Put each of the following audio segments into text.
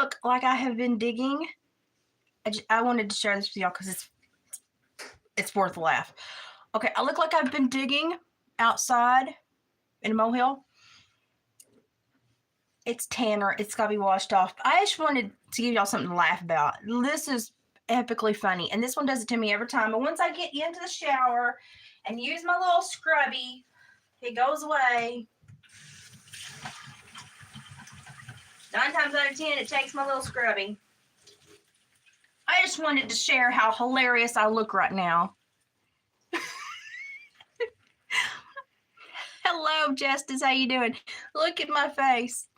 look like I have been digging. I wanted to share this with y'all because it's worth a laugh. Okay, I look like I've been digging outside in a molehill. It's tanner. It's got to be washed off. I just wanted to give y'all something to laugh about. This is epically funny, and this one does it to me every time. But once I get into the shower and use my little scrubby, it goes away. 9 times out of 10, it takes my little scrubby. I just wanted to share how hilarious I look right now. Hello, Justice. How you doing? Look at my face.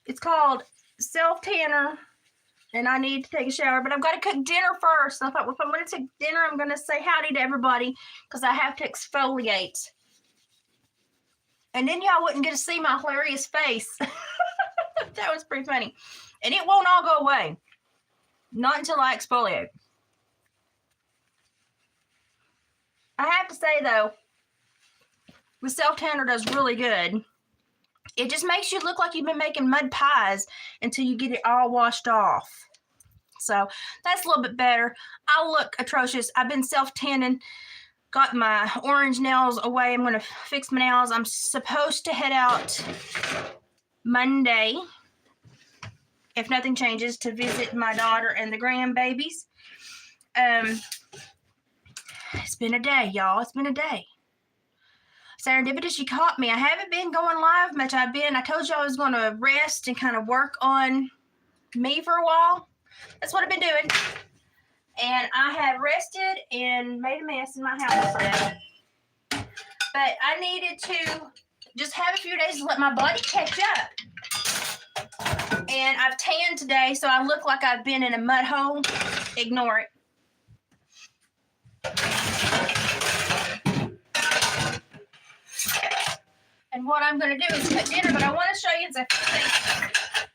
It's called self-tanner, and I need to take a shower, but I've got to cook dinner first. So I thought, well, if I'm going to take dinner, I'm going to say howdy to everybody because I have to exfoliate. And then y'all wouldn't get to see my hilarious face. That was pretty funny. And it won't all go away. Not until I exfoliate. I have to say, though, the self-tanner does really good. It just makes you look like you've been making mud pies until you get it all washed off. So that's a little bit better. I look atrocious. I've been self-tanning. Got my orange nails away. I'm going to fix my nails. I'm supposed to head out Monday, if nothing changes, to visit my daughter and the grandbabies. It's been a day, y'all. It's been a day. Serendipitous, you caught me. I haven't been going live much. I told you I was going to rest and kind of work on me for a while. That's what I've been doing. And I have rested and made a mess in my house today. But I needed to just have a few days to let my body catch up. And I've tanned today, so I look like I've been in a mud hole. Ignore it. And what I'm going to do is cook dinner, but I want to show you a few things.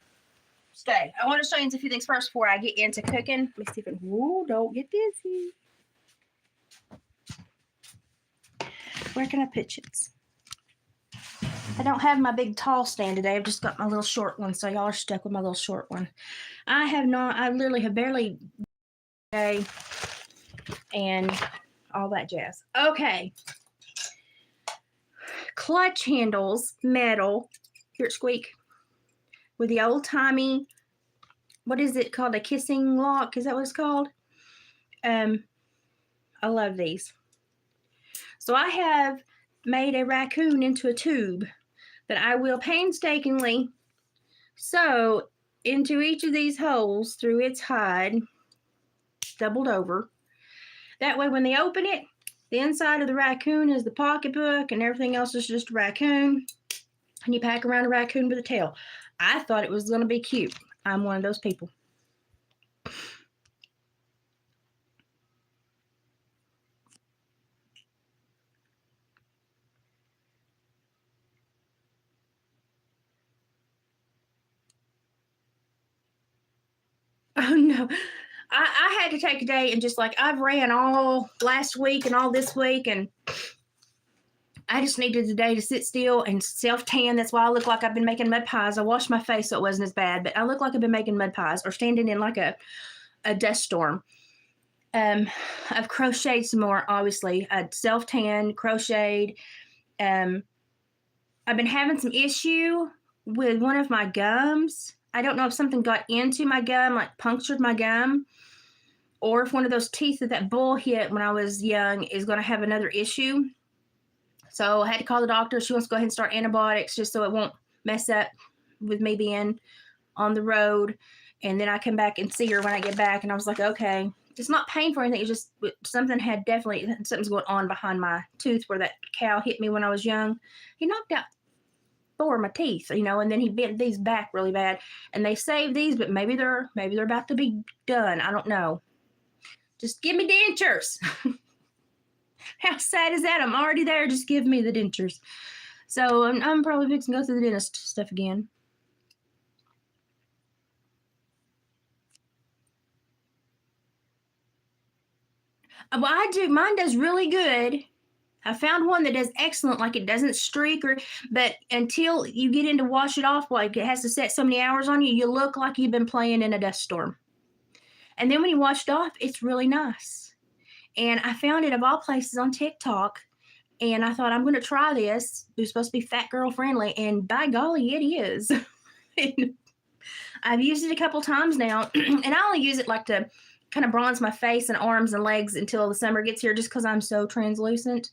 Stay. I want to show you a few things first before I get into cooking. Let me see if it. Ooh, don't get dizzy. Where can I pitch it? I don't have my big tall stand today. I've just got my little short one, so y'all are stuck with my little short one. I literally have barely day and all that jazz. Okay. Clutch handles, metal. Hear it squeak. With the old-timey, what is it called? A kissing lock? Is that what it's called? I love these. So I have made a raccoon into a tube that I will painstakingly sew into each of these holes through its hide, doubled over. That way when they open it, the inside of the raccoon is the pocketbook and everything else is just a raccoon. And you pack around a raccoon with a tail. I thought it was going to be cute. I'm one of those people. Oh, no. I had to take a day and just I've ran all last week and all this week, and I just needed a day to sit still and self-tan. That's why I look like I've been making mud pies. I washed my face so it wasn't as bad, but I look like I've been making mud pies or standing in like a dust storm. I've crocheted some more, obviously. I self-tan, crocheted. I've been having some issue with one of my gums. I don't know if something got into my gum, like punctured my gum, or if one of those teeth that bull hit when I was young is going to have another issue. So I had to call the doctor. She wants to go ahead and start antibiotics just so it won't mess up with me being on the road. And then I come back and see her when I get back. And I was like, okay, it's not painful or anything. It's just something's going on behind my tooth where that cow hit me when I was young. He knocked out 4 of my teeth, and then he bent these back really bad. And they saved these, but maybe they're about to be done. I don't know. Just give me dentures. How sad is that? I'm already there. Just give me the dentures. So I'm probably fixing to go through the dentist stuff again. Well, I do. Mine does really good. I found one that does excellent, like it doesn't streak but until you get in to wash it off, like it has to set so many hours on you, you look like you've been playing in a dust storm. And then when you wash it off, it's really nice. And I found it of all places on TikTok. And I thought, I'm going to try this. It was supposed to be fat girl friendly. And by golly, it is. I've used it a couple times now. And I only use it like to kind of bronze my face and arms and legs until the summer gets here, just because I'm so translucent.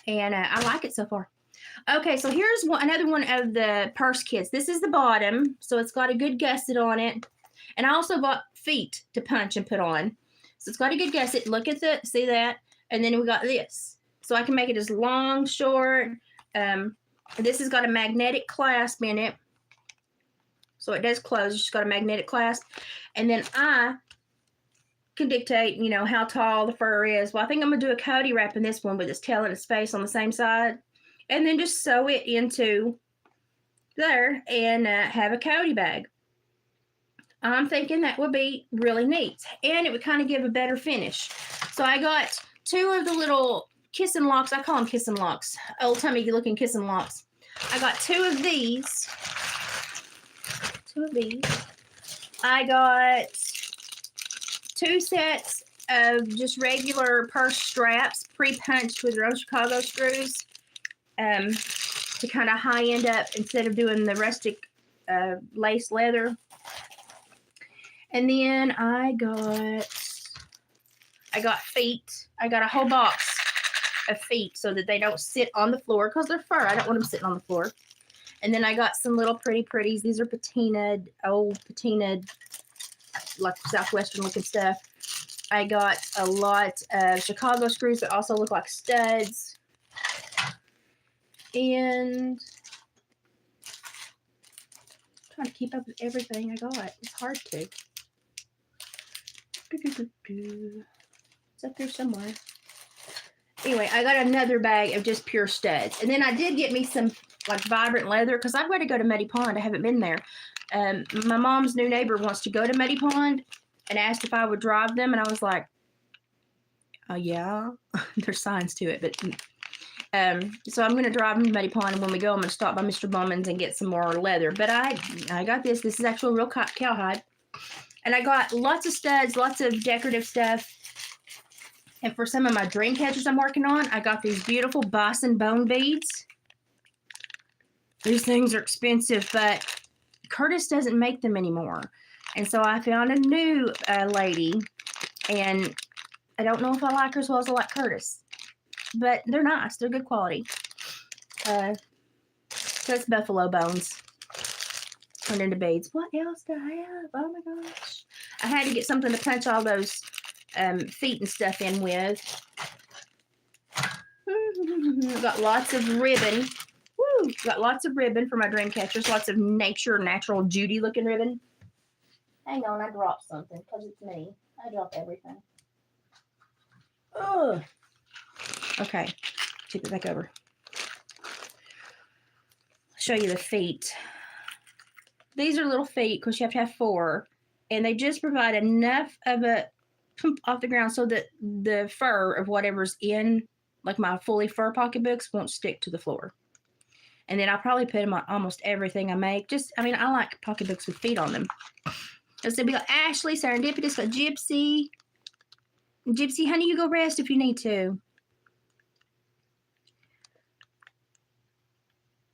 And I like it so far. Okay, so here's another one of the purse kits. This is the bottom. So it's got a good gusset on it. And I also bought feet to punch and put on. So it's got a good gusset. Look at see that? And then we got this. So I can make it as long, short. This has got a magnetic clasp in it. So it does close. It's just got a magnetic clasp. And then I can dictate, you know, how tall the fur is. Well, I think I'm going to do a Cody wrap in this one with its tail and its face on the same side. And then just sew it into there and have a Cody bag. I'm thinking that would be really neat. And it would kind of give a better finish. So I got 2 of the little kiss and locks. I call them kiss and locks. Old timey looking kiss and locks. I got 2 of these. 2 of these. I got 2 sets of just regular purse straps, pre-punched with their own Chicago screws, to kind of high end up instead of doing the rustic lace leather. And then I got feet. I got a whole box of feet so that they don't sit on the floor because they're fur. I don't want them sitting on the floor. And then I got some little pretties. These are patinaed, old patinaed, like Southwestern looking stuff. I got a lot of Chicago screws that also look like studs. And I'm trying to keep up with everything I got. It's hard to. It's up there somewhere. Anyway, I got another bag of just pure studs. And then I did get me some like vibrant leather because I've got to go to Muddy Pond. I haven't been there. My mom's new neighbor wants to go to Muddy Pond and asked if I would drive them. And I was like, oh, yeah. There's signs to it. But so I'm going to drive them to Muddy Pond. And when we go, I'm going to stop by Mr. Bowman's and get some more leather. But I got this. This is actual real cowhide. And I got lots of studs, lots of decorative stuff. And for some of my dream catchers I'm working on, I got these beautiful bison bone beads. These things are expensive, but Curtis doesn't make them anymore. And so I found a new lady, and I don't know if I like her as well as I like Curtis. But they're nice. They're good quality. So it's buffalo bones turned into beads. What else do I have? Oh, my gosh. I had to get something to punch all those feet and stuff in with. Got lots of ribbon. Woo! Got lots of ribbon for my dream catchers. Lots of natural Judy looking ribbon. Hang on, I dropped something because it's me. I drop everything. Ugh. Okay, take it back over. I'll show you the feet. These are little feet because you have to have 4. And they just provide enough of a pump off the ground so that the fur of whatever's in, like my fully fur pocketbooks, won't stick to the floor. And then I'll probably put them on almost everything I make. I like pocketbooks with feet on them. So we got Ashley, Serendipitous, got Gypsy. Gypsy, honey, you go rest if you need to.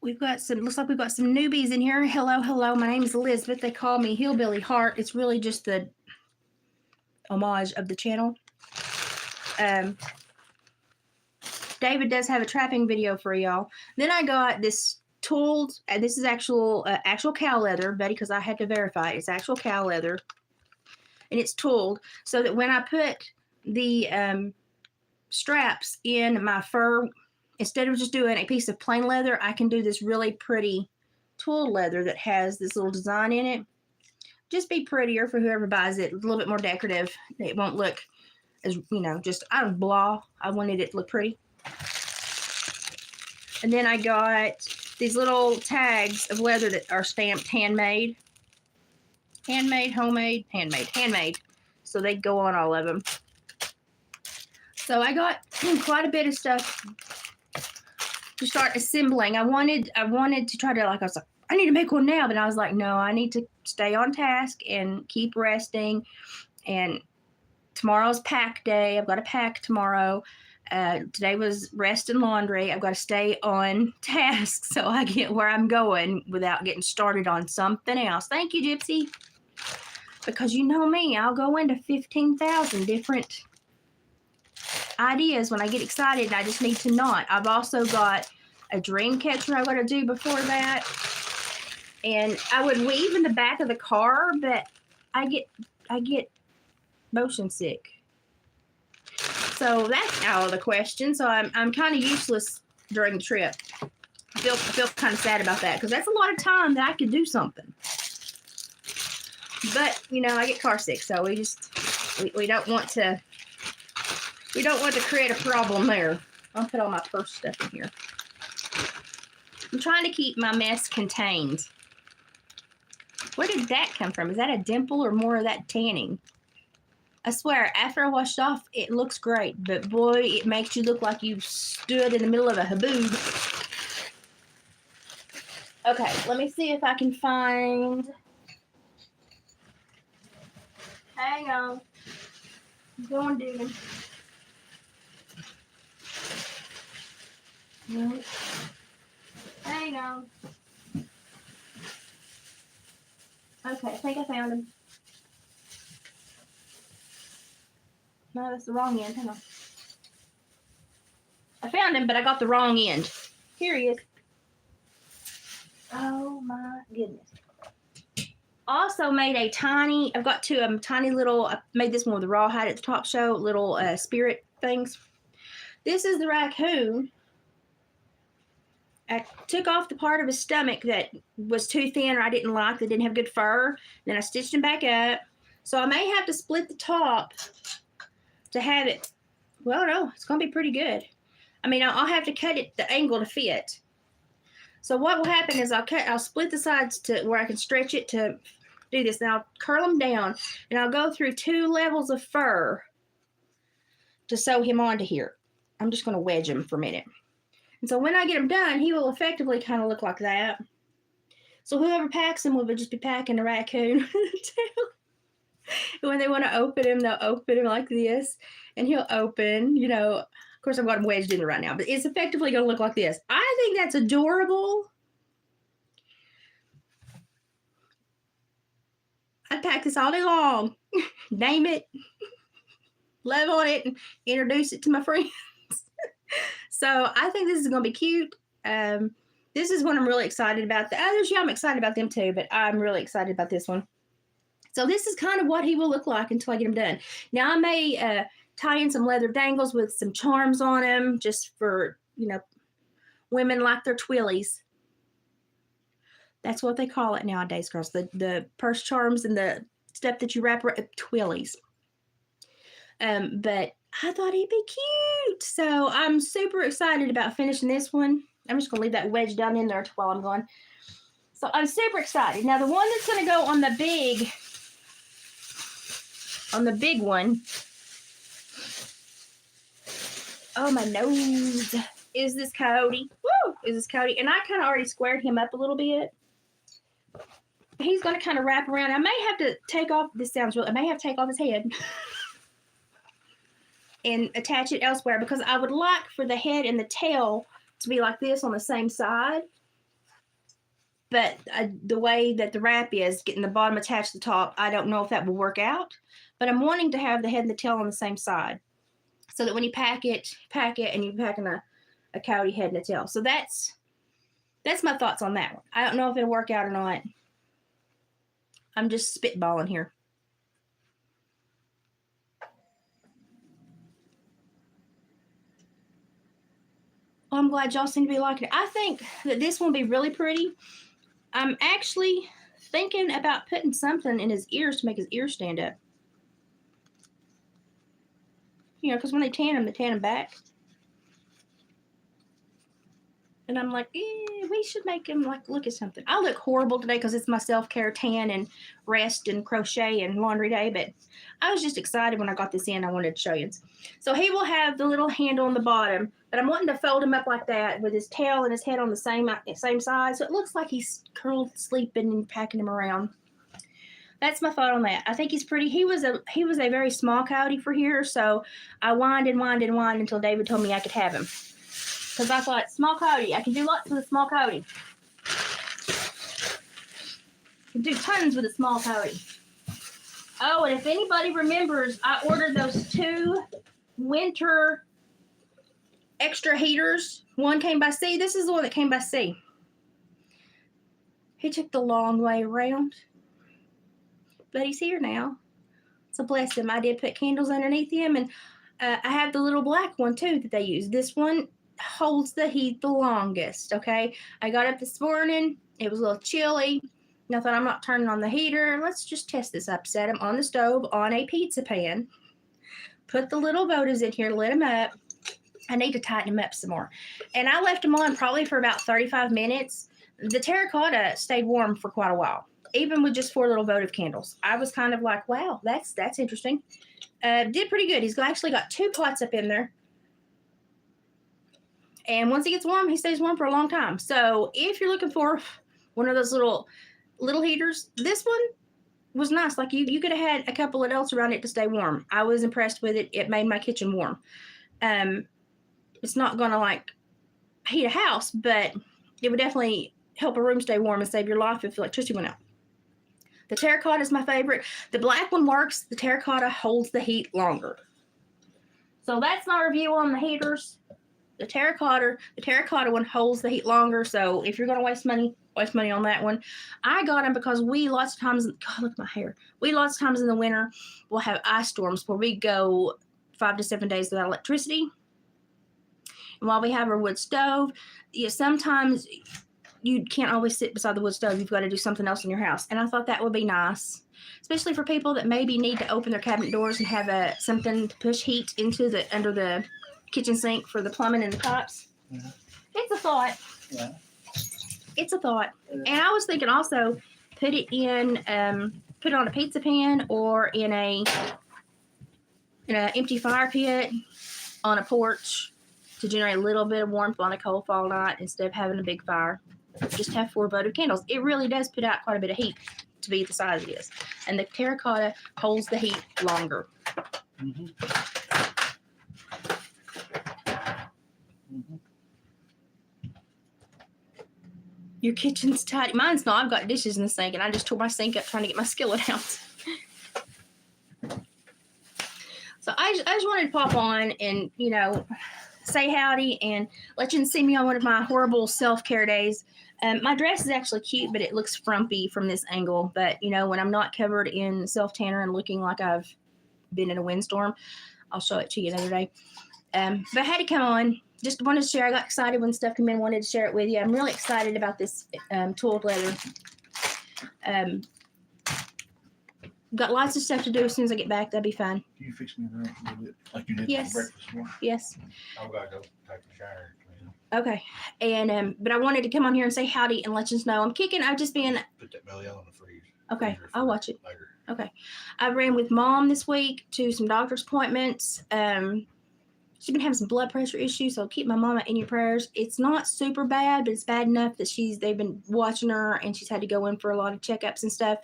Looks like we've got some newbies in here. Hello. My name is Elizabeth. They call me Hillbilly Heart. It's really just the homage of the channel. David does have a trapping video for y'all. Then I got this tooled, and this is actual cow leather, Betty, because I had to verify it. It's actual cow leather, and it's tooled so that when I put the straps in my fur, instead of just doing a piece of plain leather, I can do this really pretty tooled leather that has this little design in it. Just be prettier for whoever buys it. A little bit more decorative. It won't look as, just out of blah. I wanted it to look pretty. And then I got these little tags of leather that are stamped handmade. Handmade, homemade, handmade. So they go on all of them. So I got quite a bit of stuff to start assembling. I wanted to try to, like, I was like, I need to make one now, but I was like, no, I need to stay on task and keep resting. And tomorrow's pack day. I've got to pack tomorrow. Today was rest and laundry. I've got to stay on task so I get where I'm going without getting started on something else. Thank you, Gypsy. Because you know me, I'll go into 15,000 different ideas when I get excited, and I just need to not. I've also got a dream catcher I've got to do before that. And I would weave in the back of the car, but I get motion sick. So that's out of the question. So I'm kind of useless during the trip. I feel kind of sad about that because that's a lot of time that I could do something. But you know, I get car sick, so we don't want to create a problem there. I'll put all my purse stuff in here. I'm trying to keep my mess contained. Where did that come from? Is that a dimple or more of that tanning? I swear, after I washed off, it looks great, but boy, it makes you look like you stood in the middle of a haboob. Okay, let me see if I can find... Hang on. I'm going digging. Hang on. Okay, I think I found him. No, that's the wrong end. Hang on. I found him, but I got the wrong end. Here he is. Oh my goodness. Also made a tiny, I've got two tiny little, I made this one with the rawhide at the top show, little spirit things. This is the raccoon. I took off the part of his stomach that was too thin or I didn't like, that didn't have good fur. Then I stitched him back up. So I may have to split the top to have it, well, no, it's going to be pretty good. I mean, I'll have to cut it the angle to fit. So what will happen is I'll split the sides to where I can stretch it to do this. Then I'll curl them down, and I'll go through 2 levels of fur to sew him onto here. I'm just going to wedge him for a minute. And so when I get him done, he will effectively kind of look like that. So whoever packs him will just be packing a raccoon. When they want to open him, they'll open him like this, and he'll open, you know. Of course, I've got him wedged in there right now, but it's effectively going to look like this. I think that's adorable. I'd pack this all day long. Name it, love on it, and introduce it to my friends. So I think this is going to be cute. This is one I'm really excited about. The others, yeah, I'm excited about them too, but I'm really excited about this one. So this is kind of what he will look like until I get him done. Now I may tie in some leather dangles with some charms on him, just for, you know, women like their twillies. That's what they call it nowadays, girls. The purse charms and the stuff that you wrap around, twillies. But I thought he'd be cute. So I'm super excited about finishing this one. I'm just going to leave that wedge down in there while I'm going. So I'm super excited. Now the one that's going to go on the big one. Oh, my nose. Is this coyote? Woo! Is this coyote? And I kind of already squared him up a little bit. He's going to kind of wrap around. I may have to take off, this sounds real, I may have to take off his head and attach it elsewhere, because I would like for the head and the tail to be like this on the same side. But the way that the wrap is, getting the bottom attached to the top, I don't know if that will work out. But I'm wanting to have the head and the tail on the same side, so that when you pack it, and you're packing a coyote head and a tail. So that's my thoughts on that one. I don't know if it'll work out or not. I'm just spitballing here. Well, I'm glad y'all seem to be liking it. I think that this one will be really pretty. I'm actually thinking about putting something in his ears to make his ears stand up. You know, because when they tan them back. And I'm like, we should make him like look at something. I look horrible today because it's my self-care tan and rest and crochet and laundry day, but I was just excited when I got this in. I wanted to show you. So he will have the little handle on the bottom, but I'm wanting to fold him up like that with his tail and his head on the same side, so it looks like he's curled sleeping and packing him around. That's my thought on that. I think he's pretty. He was a very small coyote for here, so I whined and whined and whined until David told me I could have him. Because I thought, small coyote, I can do lots with a small coyote. I can do tons with a small coyote. Oh, and if anybody remembers, I ordered those 2 winter extra heaters. One came by sea. This is the one that came by sea. He took the long way around. But he's here now. So bless him. I did put candles underneath him. And I have the little black one, too, that they use. This one holds the heat the longest, okay? I got up this morning. It was a little chilly. And I thought, I'm not turning on the heater. Let's just test this up. Set him on the stove on a pizza pan. Put the little votives in here, lit them up. I need to tighten them up some more. And I left them on probably for about 35 minutes. The terracotta stayed warm for quite a while, even with just 4 little votive candles. I was kind of like, wow, that's interesting. Did pretty good. He's actually got 2 pots up in there. And once he gets warm, he stays warm for a long time. So if you're looking for one of those little heaters, this one was nice. Like you could have had a couple of else around it to stay warm. I was impressed with it. It made my kitchen warm. It's not going to like heat a house, but it would definitely help a room stay warm and save your life if electricity went out. The terracotta is my favorite. The black one works. The terracotta holds the heat longer. So that's my review on the heaters. The terracotta one holds the heat longer. So if you're going to waste money on that one. I got them because lots of times, God, look at my hair. Lots of times in the winter, we'll have ice storms where we go 5 to 7 days without electricity. And while we have our wood stove, sometimes you can't always sit beside the wood stove. You've got to do something else in your house. And I thought that would be nice, especially for people that maybe need to open their cabinet doors and have something to push heat into under the kitchen sink for the plumbing and the pipes. Mm-hmm. It's a thought. Yeah. It's a thought. Yeah. And I was thinking also put it on a pizza pan or in an empty fire pit on a porch to generate a little bit of warmth on a cold fall night instead of having a big fire. Just have 4 votive candles. It really does put out quite a bit of heat to be the size it is. And the terracotta holds the heat longer. Mm-hmm. Mm-hmm. Your kitchen's tidy. Mine's not. I've got dishes in the sink, and I just tore my sink up trying to get my skillet out. So I just wanted to pop on and, say howdy and let you see me on one of my horrible self-care days. My dress is actually cute, but it looks frumpy from this angle. But, when I'm not covered in self-tanner and looking like I've been in a windstorm, I'll show it to you another day. But I had to come on. Just wanted to share. I got excited when stuff came in. Wanted to share it with you. I'm really excited about this tooled leather. Got lots of stuff to do as soon as I get back. That'd be fun. Can you fix me a little bit like you did yes. for breakfast this morning? Yes. I've got to go take a shower. Okay. And but I wanted to come on here and say howdy and let you know I'm kicking. I've just been. Put that belly out on the freeze. Okay. I'll watch it later. Okay. I ran with Mom this week to some doctor's appointments. She's been having some blood pressure issues, so keep my mama in your prayers. It's not super bad, but it's bad enough that they've been watching her, and she's had to go in for a lot of checkups and stuff.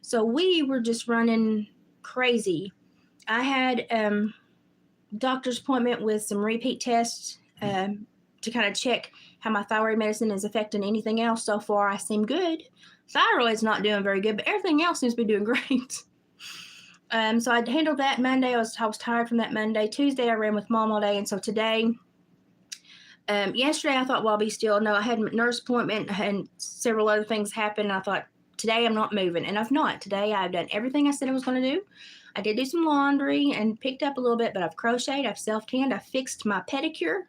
So we were just running crazy. I had doctor's appointment with some repeat tests to kind of check how my thyroid medicine is affecting anything else. So far, I seem good. Thyroid's not doing very good, but everything else seems to be doing great. So I handled that Monday. I was tired from that Monday. Tuesday, I ran with Mom all day. And so today, yesterday, I thought, well, I'll be still. No, I had a nurse appointment and several other things happened. I thought, today I'm not moving. And I've not. Today, I've done everything I said I was going to do. I did do some laundry and picked up a little bit, but I've crocheted, I've self-tanned, I fixed my pedicure,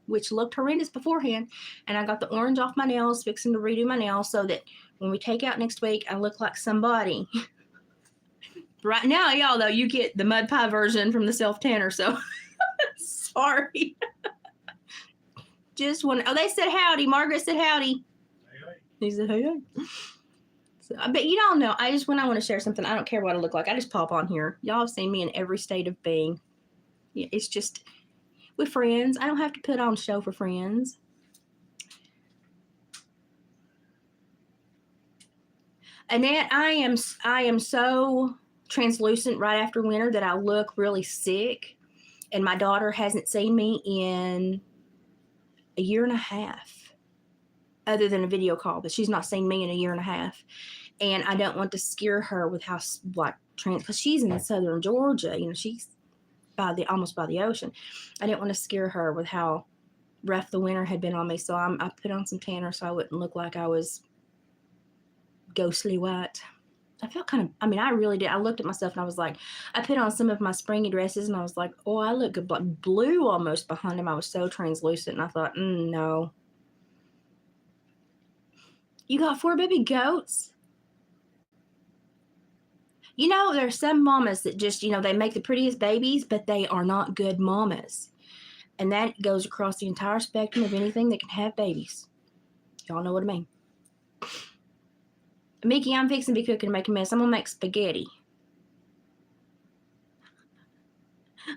which looked horrendous beforehand. And I got the orange off my nails, fixing to redo my nails so that when we take out next week, I look like somebody. Right now, y'all, though, you get the mud pie version from the self-tanner, so sorry. just one. Oh, they said howdy. Margaret said howdy. He said hey. So, but you don't know. When I want to share something, I don't care what I look like. I just pop on here. Y'all have seen me in every state of being. Yeah, it's just with friends. I don't have to put on a show for friends. Annette, I am so translucent right after winter that I look really sick. And my daughter hasn't seen me in a year and a half, other than a video call, but she's not seen me in a year and a half. And I don't want to scare her with how, like, because she's in southern Georgia, you know, she's almost by the ocean. I didn't want to scare her with how rough the winter had been on me. So I put on some tanner so I wouldn't look like I was ghostly white. I felt kind of, I really did. I looked at myself and I was like, I put on some of my springy dresses and I was like, oh, I look like blue almost behind them. I was so translucent and I thought, no. You got 4 baby goats? You know, there's some mamas that just, they make the prettiest babies, but they are not good mamas. And that goes across the entire spectrum of anything that can have babies. Y'all know what I mean. Mickey, I'm fixing to be cooking and make a mess. I'm going to make spaghetti.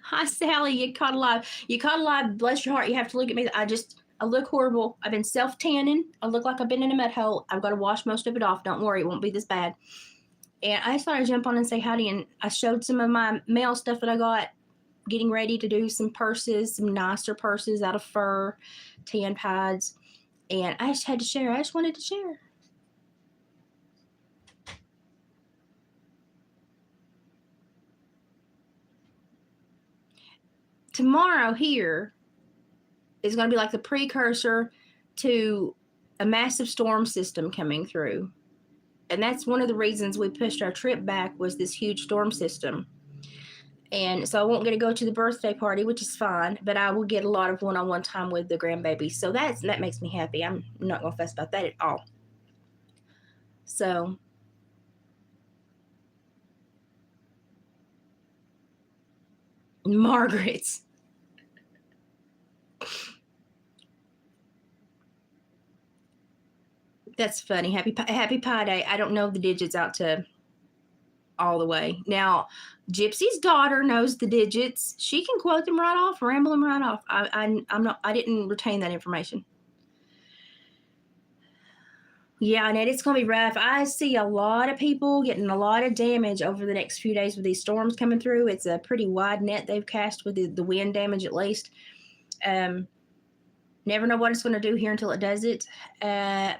Hi, Sally. You caught alive. You caught alive. Bless your heart. You have to look at me. I look horrible. I've been self-tanning. I look like I've been in a mud hole. I've got to wash most of it off. Don't worry. It won't be this bad. And I just thought I'd jump on and say howdy. And I showed some of my mail stuff that I got, getting ready to do some purses, some nicer purses out of fur, tan pads. And I just had to share. I just wanted to share. Tomorrow here is going to be like the precursor to a massive storm system coming through. And that's one of the reasons we pushed our trip back, was this huge storm system. And so I won't get to go to the birthday party, which is fine, but I will get a lot of one-on-one time with the grandbaby. So that makes me happy. I'm not going to fuss about that at all. So Margaret's. That's funny. Happy Pie Day. I don't know the digits out to all the way. Now, Gypsy's daughter knows the digits. She can quote them right off, ramble them right off. I didn't retain that information. Yeah, and it's going to be rough. I see a lot of people getting a lot of damage over the next few days with these storms coming through. It's a pretty wide net they've cast with the wind damage, at least. Never know what it's going to do here until it does it.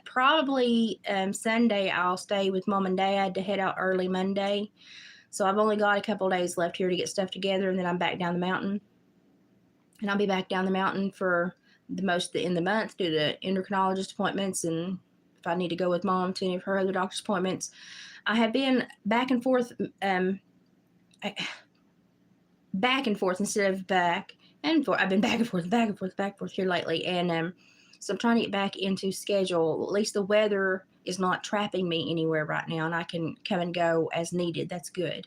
Probably Sunday I'll stay with Mom and Dad to head out early Monday. So I've only got a couple days left here to get stuff together, and then I'm back down the mountain. And I'll be back down the mountain for in the month, do the endocrinologist appointments, and if I need to go with Mom to any of her other doctor's appointments. I have been back and forth instead of back and forth. I've been back and forth here lately. And so I'm trying to get back into schedule. At least the weather is not trapping me anywhere right now, and I can come and go as needed. That's good.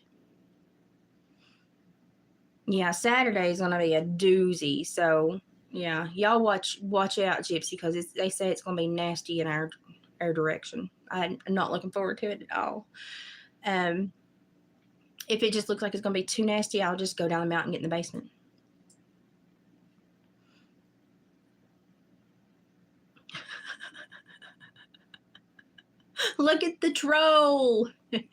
Yeah, Saturday is going to be a doozy. So, yeah, y'all watch out, Gypsy, because they say it's going to be nasty in our direction. I'm not looking forward to it at all. If it just looks like it's going to be too nasty, I'll just go down the mountain and get in the basement. Look at the troll. Look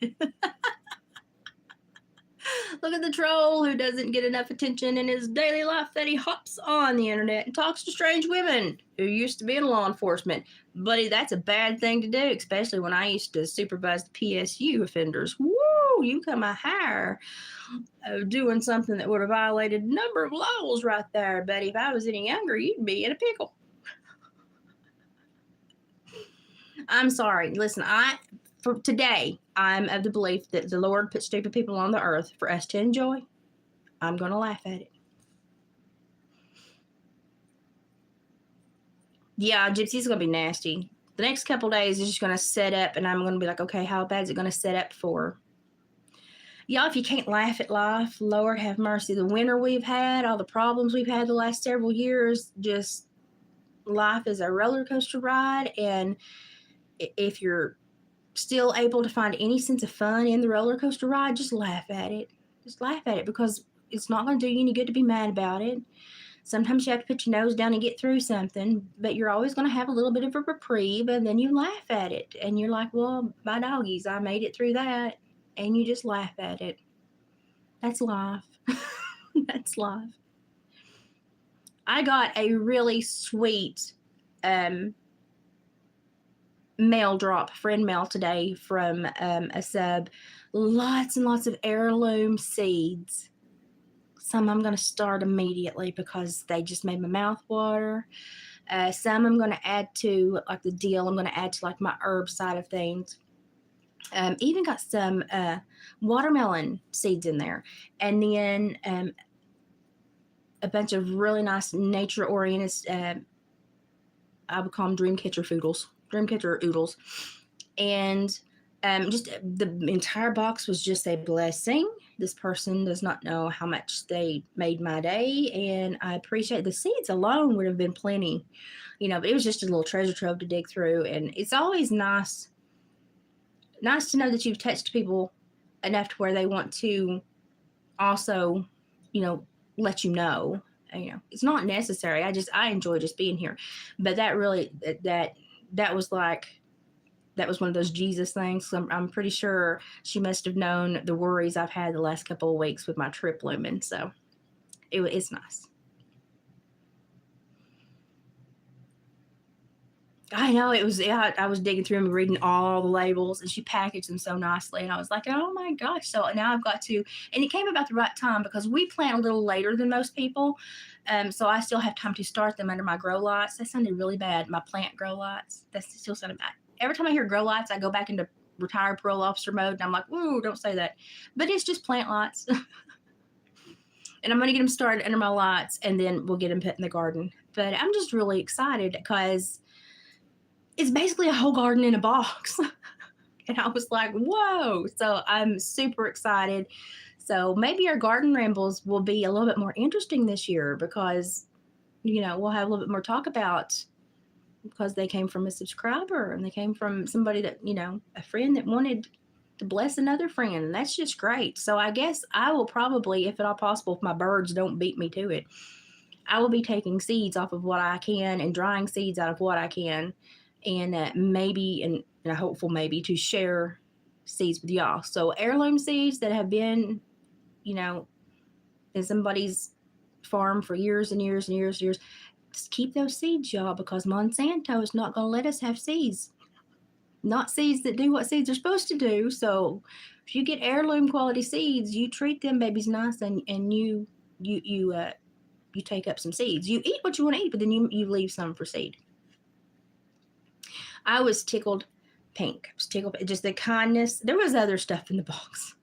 at the troll who doesn't get enough attention in his daily life that he hops on the internet and talks to strange women who used to be in law enforcement. Buddy, that's a bad thing to do, especially when I used to supervise the PSU offenders. Woo, you come a higher doing something that would have violated a number of laws right there. Buddy, if I was any younger, you'd be in a pickle. I'm sorry. Listen, for today, I'm of the belief that the Lord put stupid people on the earth for us to enjoy. I'm going to laugh at it. Yeah, Gypsy's going to be nasty. The next couple days is just going to set up, and I'm going to be like, okay, how bad is it going to set up for? Y'all, if you can't laugh at life, Lord have mercy. The winter we've had, all the problems we've had the last several years, just life is a roller coaster ride, and if you're still able to find any sense of fun in the roller coaster ride, just laugh at it. Just laugh at it, because it's not going to do you any good to be mad about it. Sometimes you have to put your nose down and get through something, but you're always going to have a little bit of a reprieve, and then you laugh at it. And you're like, well, my doggies, I made it through that. And you just laugh at it. That's life. That's life. I got a really sweet mail drop, friend mail today from a sub. Lots and lots of heirloom seeds. Some I'm going to start immediately because they just made my mouth water. Some I'm going to add to like the deal. I'm going to add to like my herb side of things. Even got some watermelon seeds in there. And then a bunch of really nice nature-oriented, I would call them dreamcatcher oodles. And just the entire box was just a blessing. This person does not know how much they made my day, and I appreciate the seeds alone would have been plenty, but it was just a little treasure trove to dig through. And it's always nice to know that you've touched people enough to where they want to also, let you know. It's not necessary. I enjoy just being here, but that really that was one of those Jesus things. So I'm pretty sure she must have known the worries I've had the last couple of weeks with my trip looming. So it's nice. I know it was. Yeah, I was digging through and reading all the labels, and she packaged them so nicely, and I was like, "Oh my gosh!" So now I've got to, and it came about the right time because we plant a little later than most people, so I still have time to start them under my grow lights. That sounded really bad. My plant grow lights. That still sounded bad. Every time I hear grow lights, I go back into retired parole officer mode, and I'm like, "Ooh, don't say that." But it's just plant lights, and I'm going to get them started under my lights, and then we'll get them put in the garden. But I'm just really excited because it's basically a whole garden in a box. And I was like, whoa. So I'm super excited. So maybe our garden rambles will be a little bit more interesting this year because, we'll have a little bit more talk about, because they came from a subscriber and they came from somebody that, a friend that wanted to bless another friend. And that's just great. So I guess I will probably, if at all possible, if my birds don't beat me to it, I will be taking seeds off of what I can and drying seeds out of what I can. And maybe, and a hopeful maybe, to share seeds with y'all. So heirloom seeds that have been, in somebody's farm for years and years and years and years, just keep those seeds, y'all, because Monsanto is not going to let us have seeds. Not seeds that do what seeds are supposed to do. So if you get heirloom quality seeds, you treat them babies nice, and you take up some seeds. You eat what you want to eat, but then you leave some for seed. I was tickled pink. I was tickled. Just the kindness. There was other stuff in the box,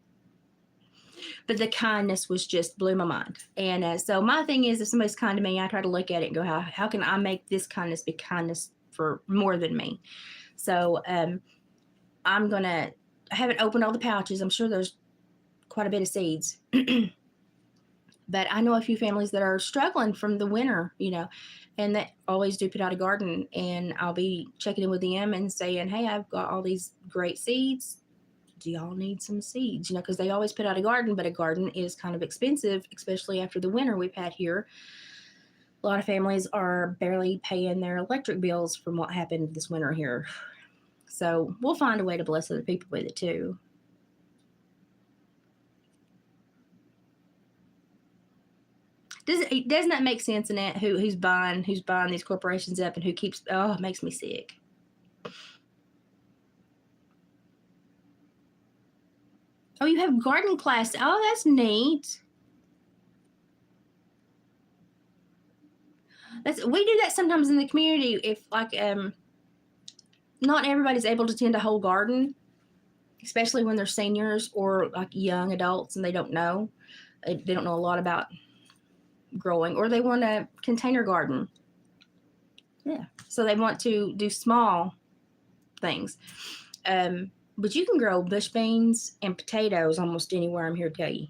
but the kindness was just blew my mind. And so my thing is, if somebody's kind to me, I try to look at it and go, how can I make this kindness be kindness for more than me? So I haven't opened all the pouches. I'm sure there's quite a bit of seeds. But I know a few families that are struggling from the winter, and that always do put out a garden. And I'll be checking in with them and saying, hey, I've got all these great seeds. Do y'all need some seeds? Because they always put out a garden, but a garden is kind of expensive, especially after the winter we've had here. A lot of families are barely paying their electric bills from what happened this winter here. So we'll find a way to bless other people with it too. Doesn't that make sense, Annette? Who's buying these corporations up, and who keeps? Oh, it makes me sick. Oh, you have garden class. Oh, that's neat. We do that sometimes in the community. If not everybody's able to tend a whole garden, especially when they're seniors or like young adults and they don't know a lot about growing, or they want a container garden. Yeah. So they want to do small things. But you can grow bush beans and potatoes almost anywhere, I'm here to tell you.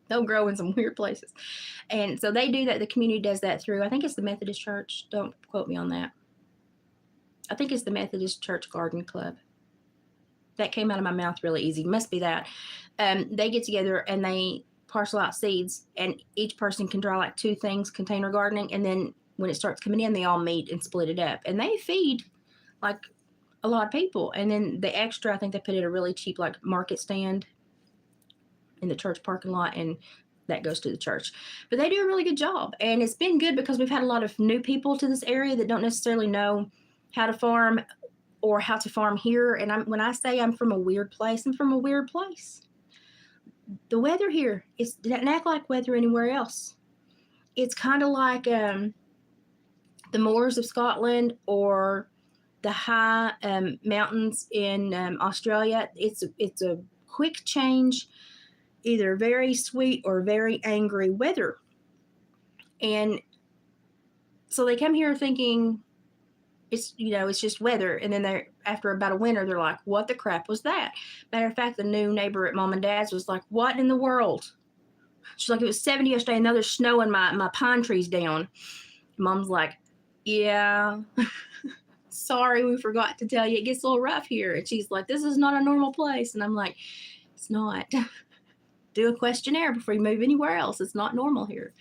They'll grow in some weird places. And so they do that. The community does that through, I think it's the Methodist Church. Don't quote me on that. I think it's the Methodist Church Garden Club. That came out of my mouth really easy. Must be that. They get together and they parcel out seeds, and each person can draw like 2 things, container gardening, and then when it starts coming in, they all meet and split it up. And they feed like a lot of people. And then the extra, I think they put it at a really cheap like market stand in the church parking lot, and that goes to the church. But they do a really good job, and it's been good because we've had a lot of new people to this area that don't necessarily know how to farm or how to farm here. And when I say I'm from a weird place, I'm from a weird place. The weather here doesn't act like weather anywhere else. It's kind of like the moors of Scotland or the high mountains in Australia. It's a quick change, either very sweet or very angry weather. And so they come here thinking it's just weather, and then after about a winter they're like, what the crap was that? Matter of fact, the new neighbor at Mom and Dad's was like, what in the world? She's like, it was 70 yesterday and now there's snow and my pine trees down. Mom's like, yeah, sorry, we forgot to tell you, it gets a little rough here. And she's like, this is not a normal place. And I'm like, it's not. Do a questionnaire before you move anywhere else. It's not normal here.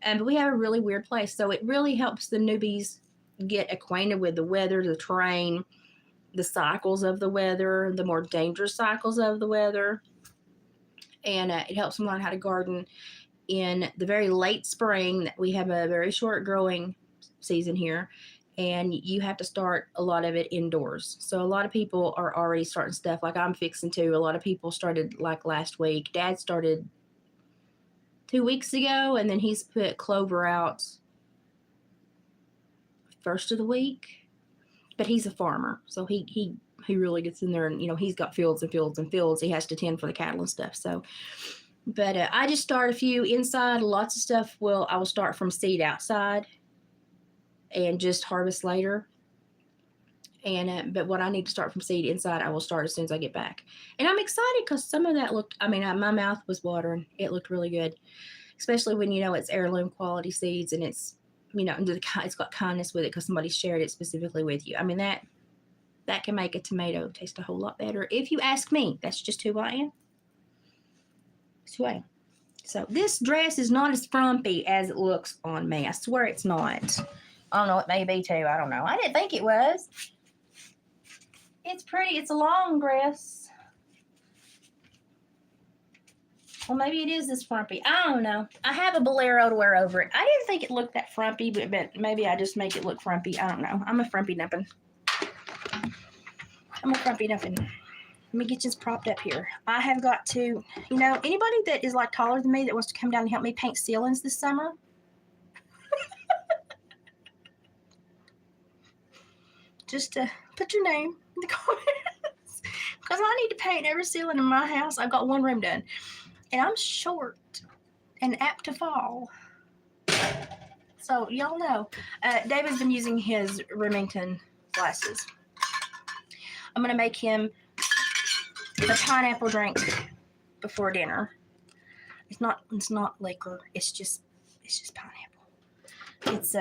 But we have a really weird place. So it really helps the newbies get acquainted with the weather, the terrain, the cycles of the weather, the more dangerous cycles of the weather. And it helps them learn how to garden in the very late spring. We have a very short growing season here, and you have to start a lot of it indoors. So a lot of people are already starting stuff like I'm fixing to. A lot of people started like last week. Dad started 2 weeks ago, and then he's put clover out first of the week. But he's a farmer, so he really gets in there, and he's got fields and fields and fields he has to tend for the cattle and stuff. So, but I just start a few inside. Lots of stuff I will start from seed outside and just harvest later. And but what I need to start from seed inside, I will start as soon as I get back. And I'm excited because some of that looked, my mouth was watering. It looked really good, especially when it's heirloom quality seeds, and it's it's got kindness with it because somebody shared it specifically with you. That can make a tomato taste a whole lot better if you ask me. That's just who I am. That's who I am. So this dress is not as frumpy as it looks on me. I swear it's not. I don't know. It may be too. I don't know. I didn't think it was. It's pretty. It's a long dress. Well, maybe it is this frumpy. I don't know. I have a bolero to wear over it. I didn't think it looked that frumpy, but maybe I just make it look frumpy. I don't know. I'm a frumpy numpin. Let me get this propped up here. I have got to, anybody that is like taller than me that wants to come down and help me paint ceilings this summer, just put your name in the comments, because I need to paint every ceiling in my house. I've got one room done, and I'm short and apt to fall. So y'all know, David's been using his Remington glasses. I'm gonna make him a pineapple drink before dinner. It's not liquor. It's just pineapple. It's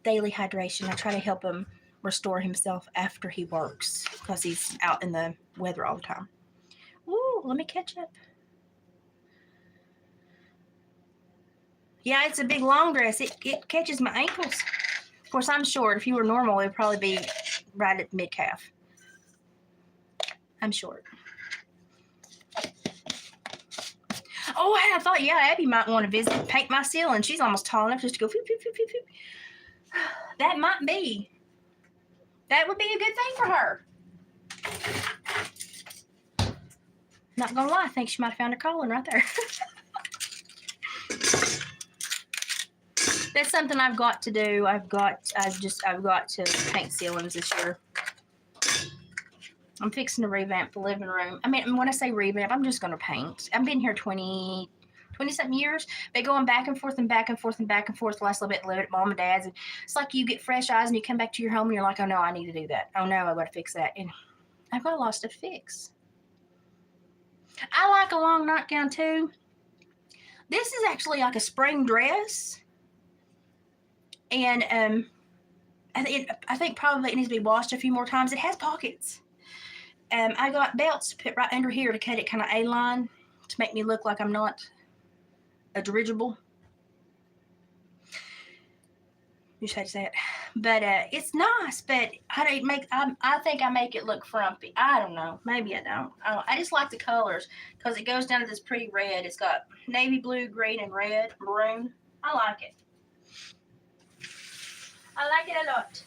daily hydration. I try to help him restore himself after he works because he's out in the weather all the time. Ooh, let me catch up. Yeah, it's a big long dress. It catches my ankles. Of course, I'm short. If you were normal, it would probably be right at mid-calf. I'm short. Oh, I thought, Abby might want to visit and paint my ceiling. She's almost tall enough just to go, phew, phew, phew, phew, phew. That might be. That would be a good thing for her. Not gonna lie, I think she might have found her calling right there. That's something I've got to do. I've got to paint ceilings this year. I'm fixing to revamp the living room. When I say revamp, I'm just going to paint. I've been here 20-something years. Been going back and forth and back and forth and back and forth the last little bit, living at Mom and Dad's. And it's like you get fresh eyes and you come back to your home and you're like, oh, no, I need to do that. Oh, no, I've got to fix that. And I've got a lot of stuff to fix. I like a long nightgown, too. This is actually like a spring dress. And I think probably it needs to be washed a few more times. It has pockets. I got belts to put right under here to cut it kind of A-line to make me look like I'm not a dirigible. You should say it. But it's nice, but I think I make it look frumpy. I don't know. Maybe I don't. I just like the colors because it goes down to this pretty red. It's got navy blue, green, and red, maroon. I like it. I like it a lot.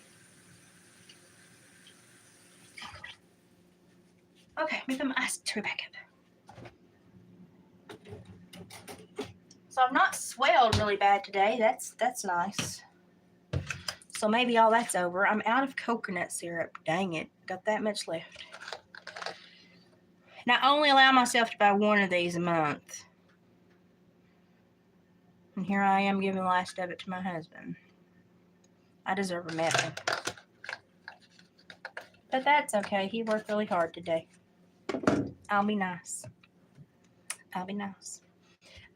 Okay, let me put my ice tray back up. So I've not swelled really bad today. That's nice. So maybe all that's over. I'm out of coconut syrup. Dang it. Got that much left. And I only allow myself to buy one of these a month. And here I am giving the last of it to my husband. I deserve a medal. But that's okay. He worked really hard today. I'll be nice. I'll be nice.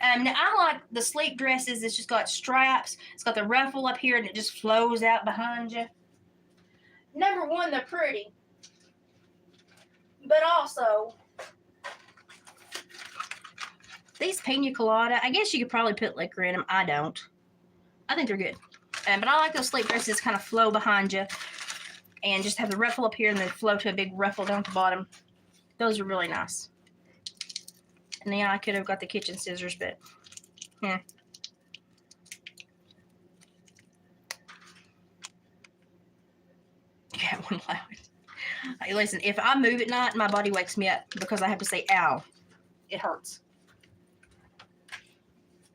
Now I like the sleep dresses. It's just got straps. It's got the ruffle up here and it just flows out behind you. Number one, they're pretty. But also, these pina colada, I guess you could probably put liquor in them. I don't. I think they're good. But I like those sleep dresses kind of flow behind you and just have the ruffle up here and then flow to a big ruffle down at the bottom. Those are really nice. And then I could have got the kitchen scissors, but yeah. Yeah, it wouldn't allow it. Hey, listen, if I move at night, my body wakes me up because I have to say, ow. It hurts.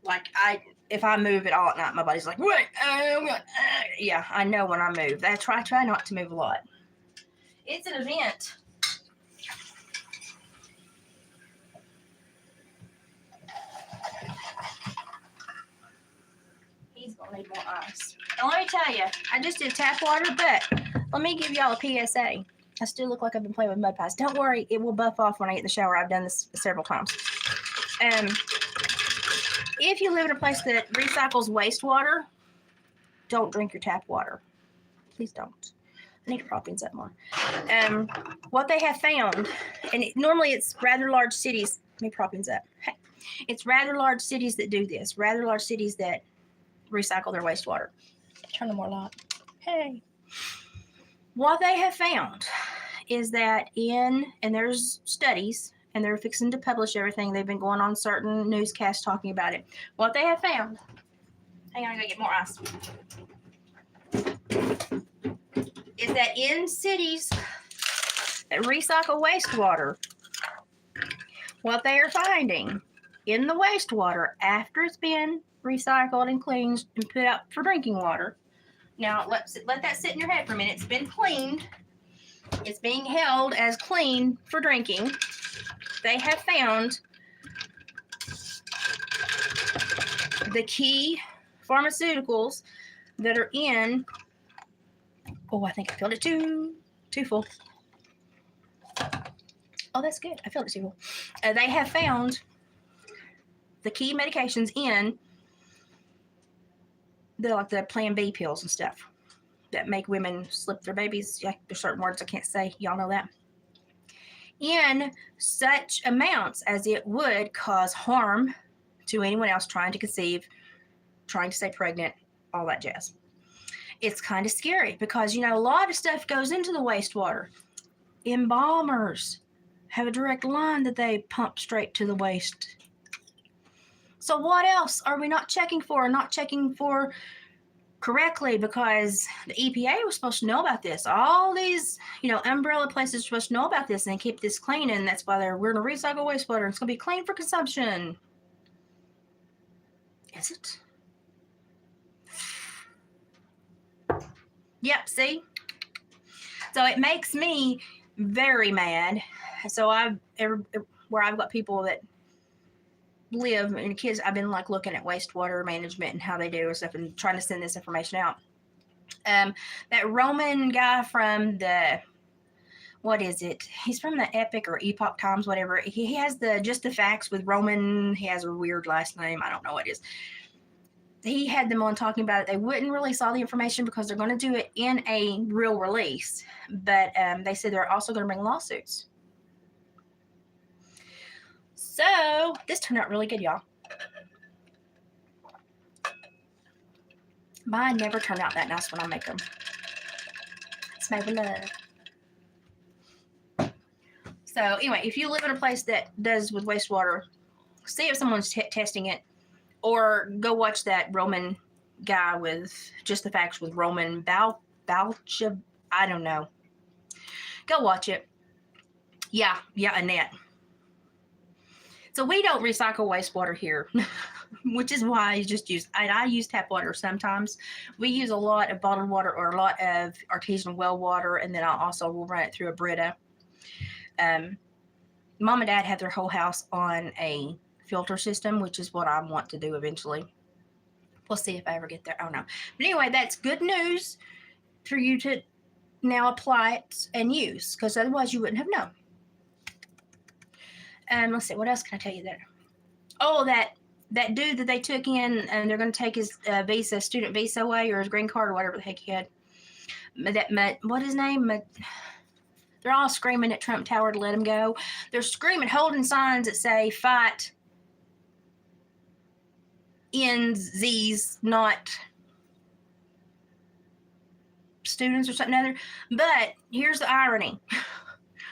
Like, if I move at all at night, my body's like, wait, yeah, I know when I move. I try not to move a lot. It's an event. He's gonna need more ice. Now let me tell you, I just did tap water, but let me give y'all a PSA. I still look like I've been playing with mud pies. Don't worry, it will buff off when I get in the shower. I've done this several times. If you live in a place that recycles wastewater, don't drink your tap water. Please don't. I need to prop things up more. What they have found, and normally it's rather large cities. Let me prop things up. Hey, it's rather large cities that do this. Rather large cities that recycle their wastewater. Turn the more light. Hey. What they have found is that and there's studies, and they're fixing to publish everything. They've been going on certain newscasts talking about it. What they have found, hang on, I gotta get more ice, is that in cities that recycle wastewater, what they are finding in the wastewater after it's been recycled and cleaned and put out for drinking water. Now, let that sit in your head for a minute. It's been cleaned. It's being held as clean for drinking. They have found the key pharmaceuticals that are in. Oh, I think I filled it too full. Oh, that's good. I filled it too full. They have found the key medications in the Plan B pills and stuff that make women slip their babies. Like, there's certain words I can't say. Y'all know that. In such amounts as it would cause harm to anyone else trying to conceive, trying to stay pregnant, all that jazz. It's kind of scary because, a lot of stuff goes into the wastewater. Embalmers have a direct line that they pump straight to the waste. So what else are we not checking for correctly? Because the EPA was supposed to know about this. All these, umbrella places are supposed to know about this and keep this clean, and that's why we're going to recycle wastewater. It's going to be clean for consumption. Is it? Yep, see? So it makes me very mad. So where I've got people that live and kids, I've been looking at wastewater management and how they do and stuff and trying to send this information out. That Roman guy from what is it? He's from the Epic or Epoch Times, whatever. He has the Just the Facts with Roman. He has a weird last name. I don't know what it is. He had them on talking about it. They wouldn't release all the information because they're going to do it in a real release. But they said they're also going to bring lawsuits. So this turned out really good, y'all. Mine never turn out that nice when I make them. It's made with love. So anyway, if you live in a place that does with wastewater, see if someone's testing it, or go watch that Roman guy with Just the Facts with Roman Balcha. I don't know. Go watch it. Yeah, Annette. So we don't recycle wastewater here, which is why I just use, I use tap water sometimes. We use a lot of bottled water or a lot of artesian well water, and then I also will run it through a Brita. Mom and Dad have their whole house on a filter system, which is what I want to do eventually. We'll see if I ever get there. Oh no. But anyway, that's good news for you to now apply it and use, because otherwise you wouldn't have known. Let's see, what else can I tell you there? Oh, that dude that they took in, and they're going to take his visa, student visa away, or his green card, or whatever the heck he had. What his name? They're all screaming at Trump Tower to let him go. They're screaming, holding signs that say, fight NZs, not students or something other. But here's the irony.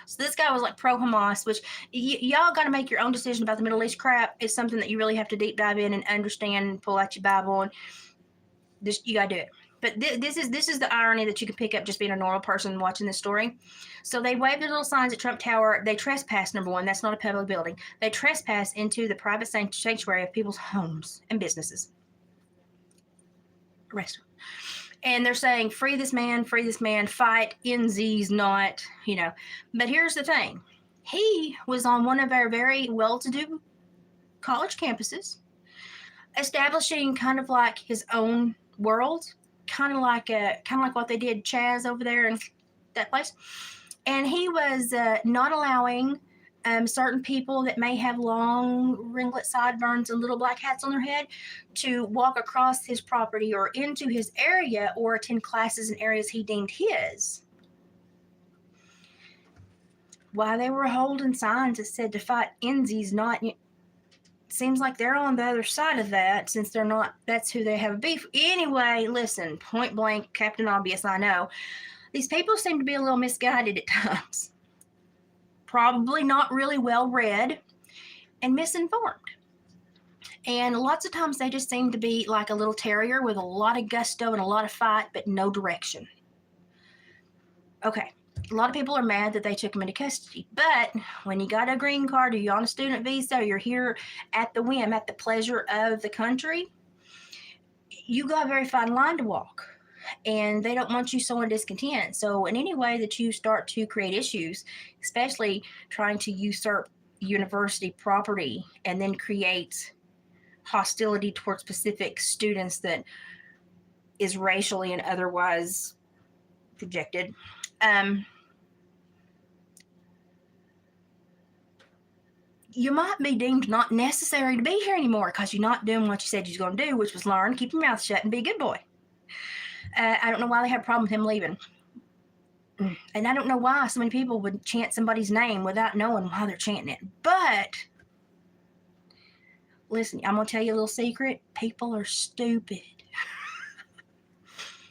So this guy was like pro-Hamas, which y'all got to make your own decision about the Middle East crap. It's something that you really have to deep dive in and understand and pull out your Bible, and just, you got to do it. But this is the irony that you can pick up just being a normal person watching this story. So they waved their little signs at Trump Tower. They trespassed, number one. That's not a public building. They trespass into the private sanctuary of people's homes and businesses. Arrest them. And they're saying, free this man, fight NZs, not, you know. But here's the thing. He was on one of our very well-to-do college campuses, establishing kind of like his own world, kind of like what they did Chaz over there in that place. And he was not allowing certain people that may have long ringlet sideburns and little black hats on their head to walk across his property or into his area or attend classes in areas he deemed his. While they were holding signs that said to fight NZs, not, seems like they're on the other side of that, since they're not, that's who they have beef. Anyway, listen, point blank, Captain Obvious, I know. These people seem to be a little misguided at times. Probably not really well read and misinformed. And lots of times they just seem to be like a little terrier with a lot of gusto and a lot of fight, but no direction. Okay, a lot of people are mad that they took him into custody, but when you got a green card or you're on a student visa, or you're here at the whim, at the pleasure of the country, you got a very fine line to walk. And they don't want you sowing discontent. So in any way that you start to create issues, especially trying to usurp university property and then create hostility towards specific students that is racially and otherwise projected, you might be deemed not necessary to be here anymore because you're not doing what you said you was going to do, which was learn, keep your mouth shut, and be a good boy. I don't know why they had a problem with him leaving. And I don't know why so many people would chant somebody's name without knowing why they're chanting it. But, listen, I'm going to tell you a little secret. People are stupid.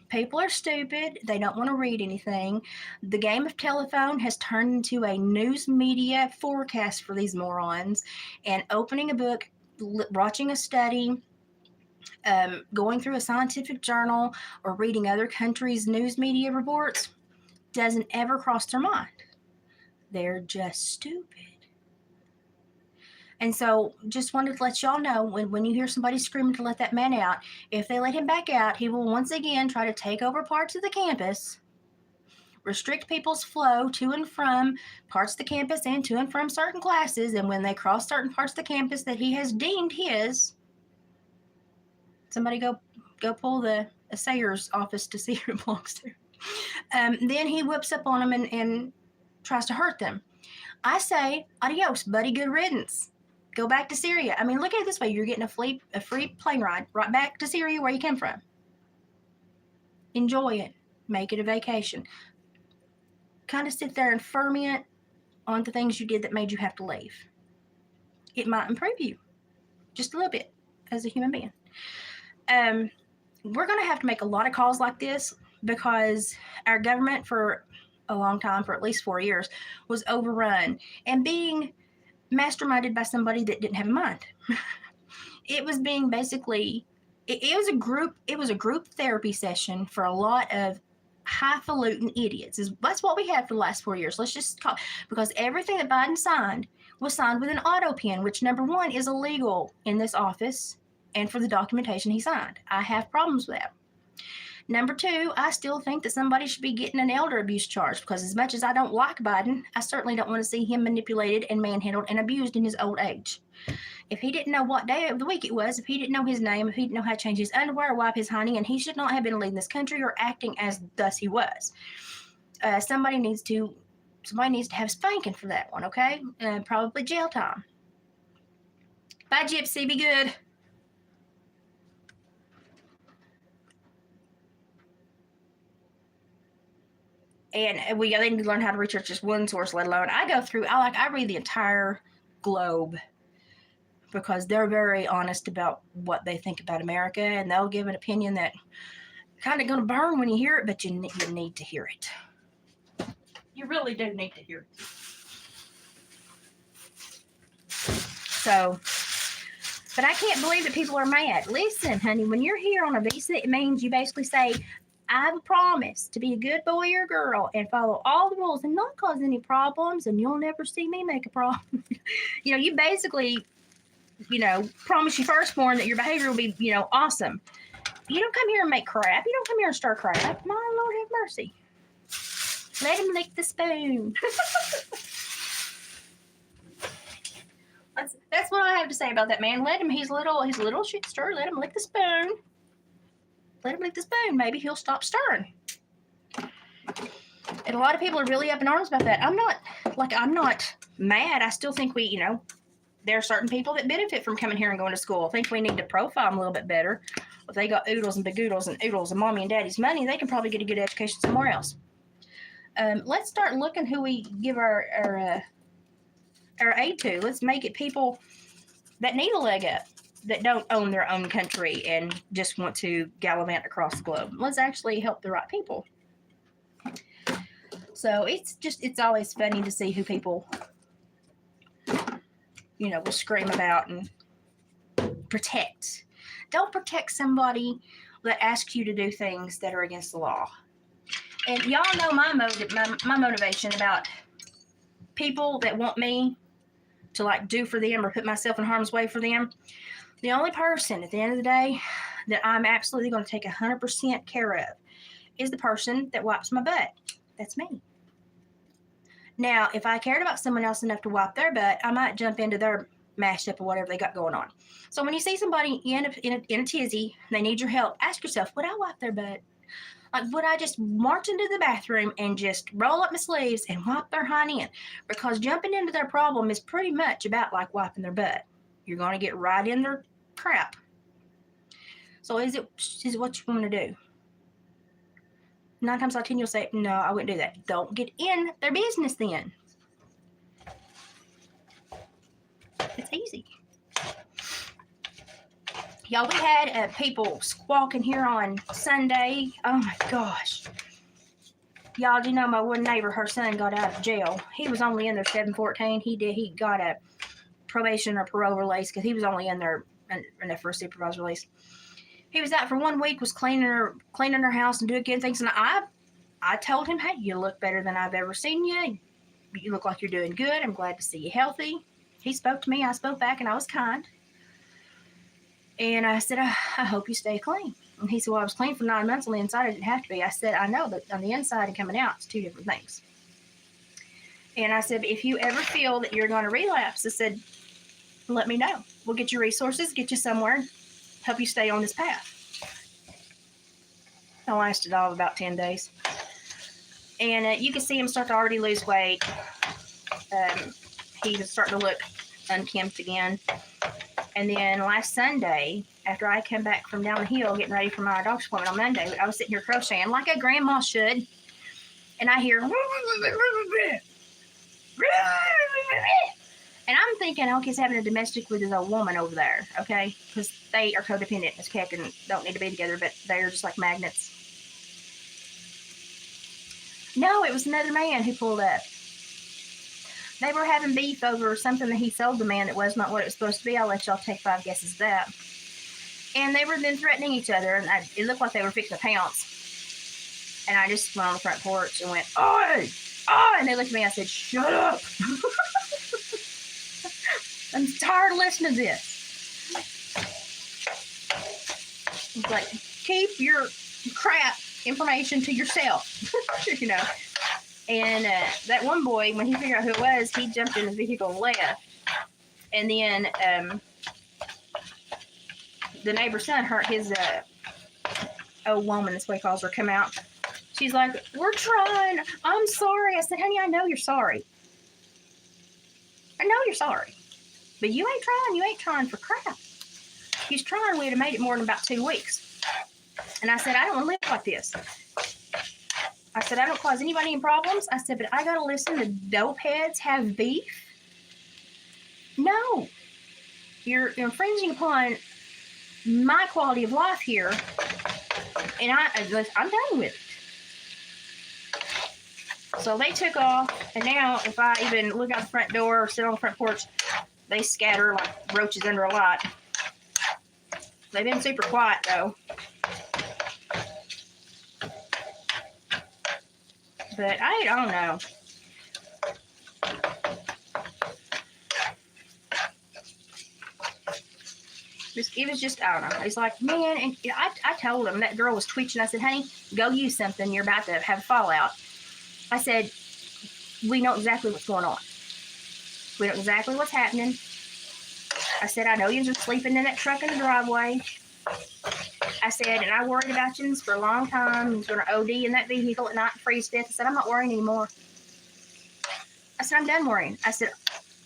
People are stupid. They don't want to read anything. The game of telephone has turned into a news media forecast for these morons. And opening a book, watching a study, going through a scientific journal, or reading other countries' news media reports doesn't ever cross their mind. They're just stupid. And so just wanted to let y'all know, when you hear somebody screaming to let that man out, if they let him back out, he will once again try to take over parts of the campus, restrict people's flow to and from parts of the campus and to and from certain classes. And when they cross certain parts of the campus that he has deemed his, somebody go pull the assayer's office to see who it belongs to. Then he whips up on them and tries to hurt them. I say, adios, buddy, good riddance. Go back to Syria. I mean, look at it this way. You're getting a free plane ride right back to Syria where you came from. Enjoy it. Make it a vacation. Kind of sit there and ferment on the things you did that made you have to leave. It might improve you just a little bit as a human being. We're going to have to make a lot of calls like this because our government for a long time, for at least 4 years, was overrun and being masterminded by somebody that didn't have a mind. It was being basically, it was a group therapy session for a lot of highfalutin idiots. That's what we had for the last 4 years. Let's just call, because everything that Biden signed was signed with an auto pen, which number one is illegal in this office and for the documentation he signed. I have problems with that. Number two, I still think that somebody should be getting an elder abuse charge because as much as I don't like Biden, I certainly don't want to see him manipulated and manhandled and abused in his old age. If he didn't know what day of the week it was, if he didn't know his name, if he didn't know how to change his underwear or wipe his hiney, and he should not have been leading this country or acting as thus he was. Somebody needs to have spanking for that one, okay? Probably jail time. Bye, Gypsy. Be good. And they need to learn how to research just one source, let alone I read the entire globe because they're very honest about what they think about America, and they'll give an opinion that kind of going to burn when you hear it, but you need to hear it. You really do need to hear it. So, but I can't believe that people are mad. Listen, honey, when you're here on a visa, it means you basically say, I have a promise to be a good boy or girl and follow all the rules and not cause any problems, and you'll never see me make a problem. You basically, promise your firstborn that your behavior will be, awesome. You don't come here and make crap. You don't come here and stir crap. My Lord have mercy. Let him lick the spoon. That's what I have to say about that man. He's a little shitster. Let him lick the spoon. Let him lick the spoon. Maybe he'll stop stirring. And a lot of people are really up in arms about that. I'm not mad. I still think there are certain people that benefit from coming here and going to school. I think we need to profile them a little bit better. If they got oodles and bagoodles and oodles and mommy and daddy's money, they can probably get a good education somewhere else. Let's start looking who we give our aid to. Let's make it people that need a leg up, that don't own their own country and just want to gallivant across the globe. Let's actually help the right people. So it's always funny to see who people, will scream about and protect. Don't protect somebody that asks you to do things that are against the law. And y'all know my motivation about people that want me to do for them or put myself in harm's way for them. The only person at the end of the day that I'm absolutely going to take 100% care of is the person that wipes my butt. That's me. Now, if I cared about someone else enough to wipe their butt, I might jump into their mashup or whatever they got going on. So when you see somebody in a tizzy, they need your help, ask yourself, would I wipe their butt? Would I just march into the bathroom and just roll up my sleeves and wipe their hind end? Because jumping into their problem is pretty much about like wiping their butt. You're going to get right in their crap. So is it what you want to do? 9 times out of 10, you'll say, no, I wouldn't do that. Don't get in their business then. It's easy. Y'all, we had people squawking here on Sunday. Oh, my gosh. Y'all do know my one neighbor, her son got out of jail. He was only in there 7-14. He got a probation or parole release because he was only in there for a supervised release. He was out for 1 week, was cleaning her house and doing things. And I told him, hey, you look better than I've ever seen you. You look like you're doing good. I'm glad to see you healthy. He spoke to me. I spoke back, and I was kind. And I said, I hope you stay clean. And he said, well, I was clean for 9 months. On the inside, I didn't have to be. I said, I know, but on the inside and coming out, it's 2 different things. And I said, if you ever feel that you're going to relapse, I said, let me know. We'll get you resources, get you somewhere, help you stay on this path. It lasted all about 10 days. And you can see him start to already lose weight. He was starting to look unkempt again. And then last Sunday, after I came back from down the hill getting ready for my doctor's appointment on Monday, I was sitting here crocheting like a grandma should. And I hear, and I'm thinking, okay, he's having a domestic with his old woman over there, okay? Because they are codependent as heck and don't need to be together, but they're just like magnets. No, it was another man who pulled up. They were having beef over something that he sold the man that was not what it was supposed to be. I'll let y'all take 5 guesses at that. And they were then threatening each other, and it looked like they were fixing to pounce. And I just went on the front porch and went, "Oi! Oh!" And they looked at me and I said, "Shut up." I'm tired of listening to this. It's like, keep your crap information to yourself, you know. And that one boy, when he figured out who it was, he jumped in the vehicle and left. And then the neighbor's son heard his old woman, that's what he calls her, come out. She's like, "We're trying. I'm sorry." I said, "Honey, I know you're sorry. I know you're sorry. But you ain't trying. You ain't trying for crap. He's trying. We'd have made it more than about 2 weeks." And I said, "I don't want to live like this." I said, "I don't cause anybody any problems." I said, "But I got to listen to dope heads have beef? No. You're infringing upon my quality of life here. And I'm done with it." So they took off. And now if I even look out the front door or sit on the front porch, they scatter like roaches under a light. They've been super quiet, though. But I don't know. It was just, I don't know. It's like, man, and I told him, that girl was twitching. I said, "Honey, go use something. You're about to have a fallout." I said, "We know exactly what's going on. We know exactly what's happening." I said, "I know you're just sleeping in that truck in the driveway." I said, "And I worried about you for a long time. He's going to OD in that vehicle at night and freeze to death." I said, "I'm not worrying anymore." I said, "I'm done worrying." I said,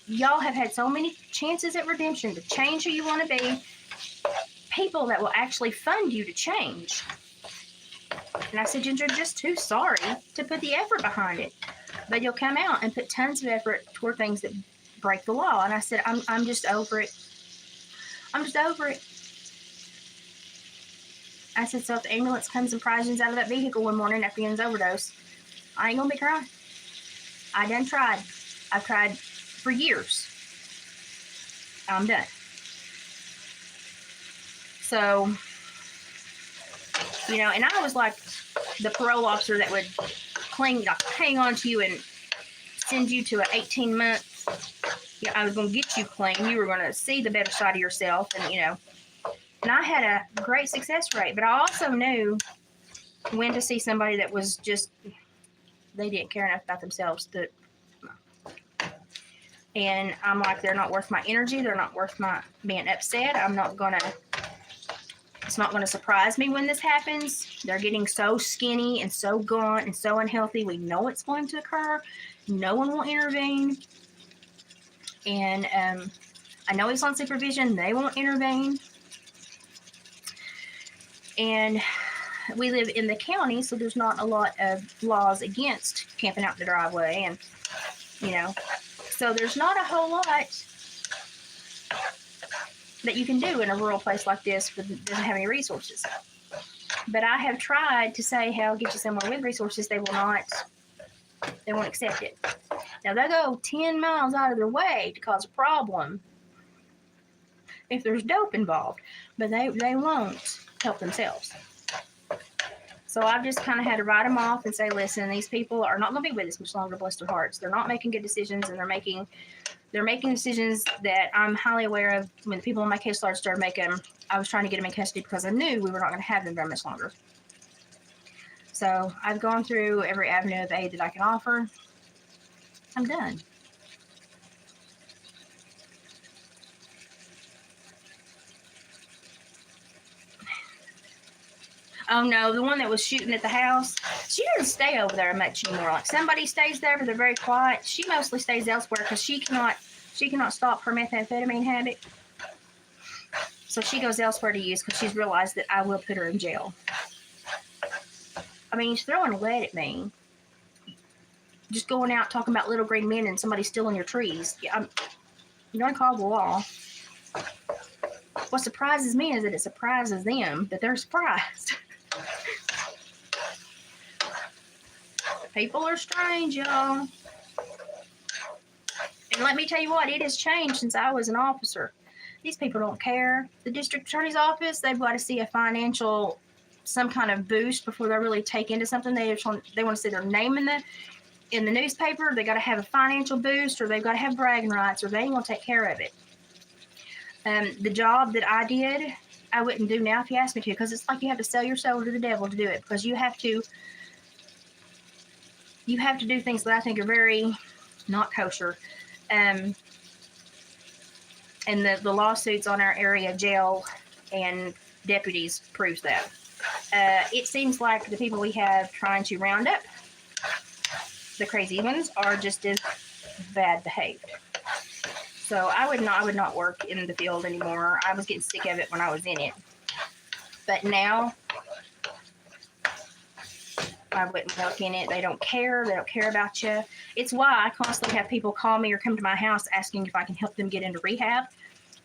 "Y'all have had so many chances at redemption to change who you want to be. People that will actually fund you to change." And I said, "You're just too sorry to put the effort behind it. But you'll come out and put tons of effort toward things that break the law." And I said, I'm just over it. I'm just over it. I said, "So if the ambulance comes and pries you out of that vehicle one morning after you overdose, I ain't gonna be crying. I done tried. I've tried for years. I'm done." So, you know, and I was like the parole officer that would hang on to you and send you to an 18-month. You know, I was going to get you clean. You were going to see the better side of yourself, and you know. And I had a great success rate, but I also knew when to see somebody that was just, they didn't care enough about themselves. And I'm like, they're not worth my energy. They're not worth my being upset. It's not going to surprise me when this happens. They're getting so skinny and so gaunt and so unhealthy. We know it's going to occur. No one will intervene. And I know he's on supervision. They won't intervene. And we live in the county, so there's not a lot of laws against camping out in the driveway. And, you know, so there's not a whole lot that you can do in a rural place like this that doesn't have any resources. But I have tried to say, "Hey, I'll get you somewhere with resources." They won't accept it. Now, they'll go 10 miles out of their way to cause a problem if there's dope involved, but they won't help themselves. So I've just kind of had to write them off and say, "Listen, these people are not going to be with us much longer, bless their hearts. They're not making good decisions, and they're making decisions that I'm highly aware of." When the people in my caseload started making them, I was trying to get them in custody because I knew we were not going to have them very much longer. So I've gone through every avenue of aid that I can offer. I'm done. Oh no, the one that was shooting at the house, she doesn't stay over there much anymore. Like somebody stays there, but they're very quiet. She mostly stays elsewhere because she cannot stop her methamphetamine habit. So she goes elsewhere to use because she's realized that I will put her in jail. I mean, she's throwing lead at me. Just going out talking about little green men and somebody stealing your trees. Yeah, you're gonna call the law. What surprises me is that it surprises them that they're surprised. People are strange, y'all. And let me tell you what, it has changed since I was an officer. These people don't care. The district attorney's office, they've got to see a financial, some kind of boost before they really take into something. They want to see their name in the newspaper. They got to have a financial boost, or they've got to have bragging rights, or they ain't gonna take care of it. The job that I did, I wouldn't do now if you asked me to, because it's like you have to sell your soul to the devil to do it, because you have to do things that I think are very not kosher. And the lawsuits on our area jail and deputies proves that. It seems like the people we have trying to round up, the crazy ones, are just as bad behaved. So I would not work in the field anymore. I was getting sick of it when I was in it. But now I wouldn't work in it. They don't care. They don't care about you. It's why I constantly have people call me or come to my house asking if I can help them get into rehab.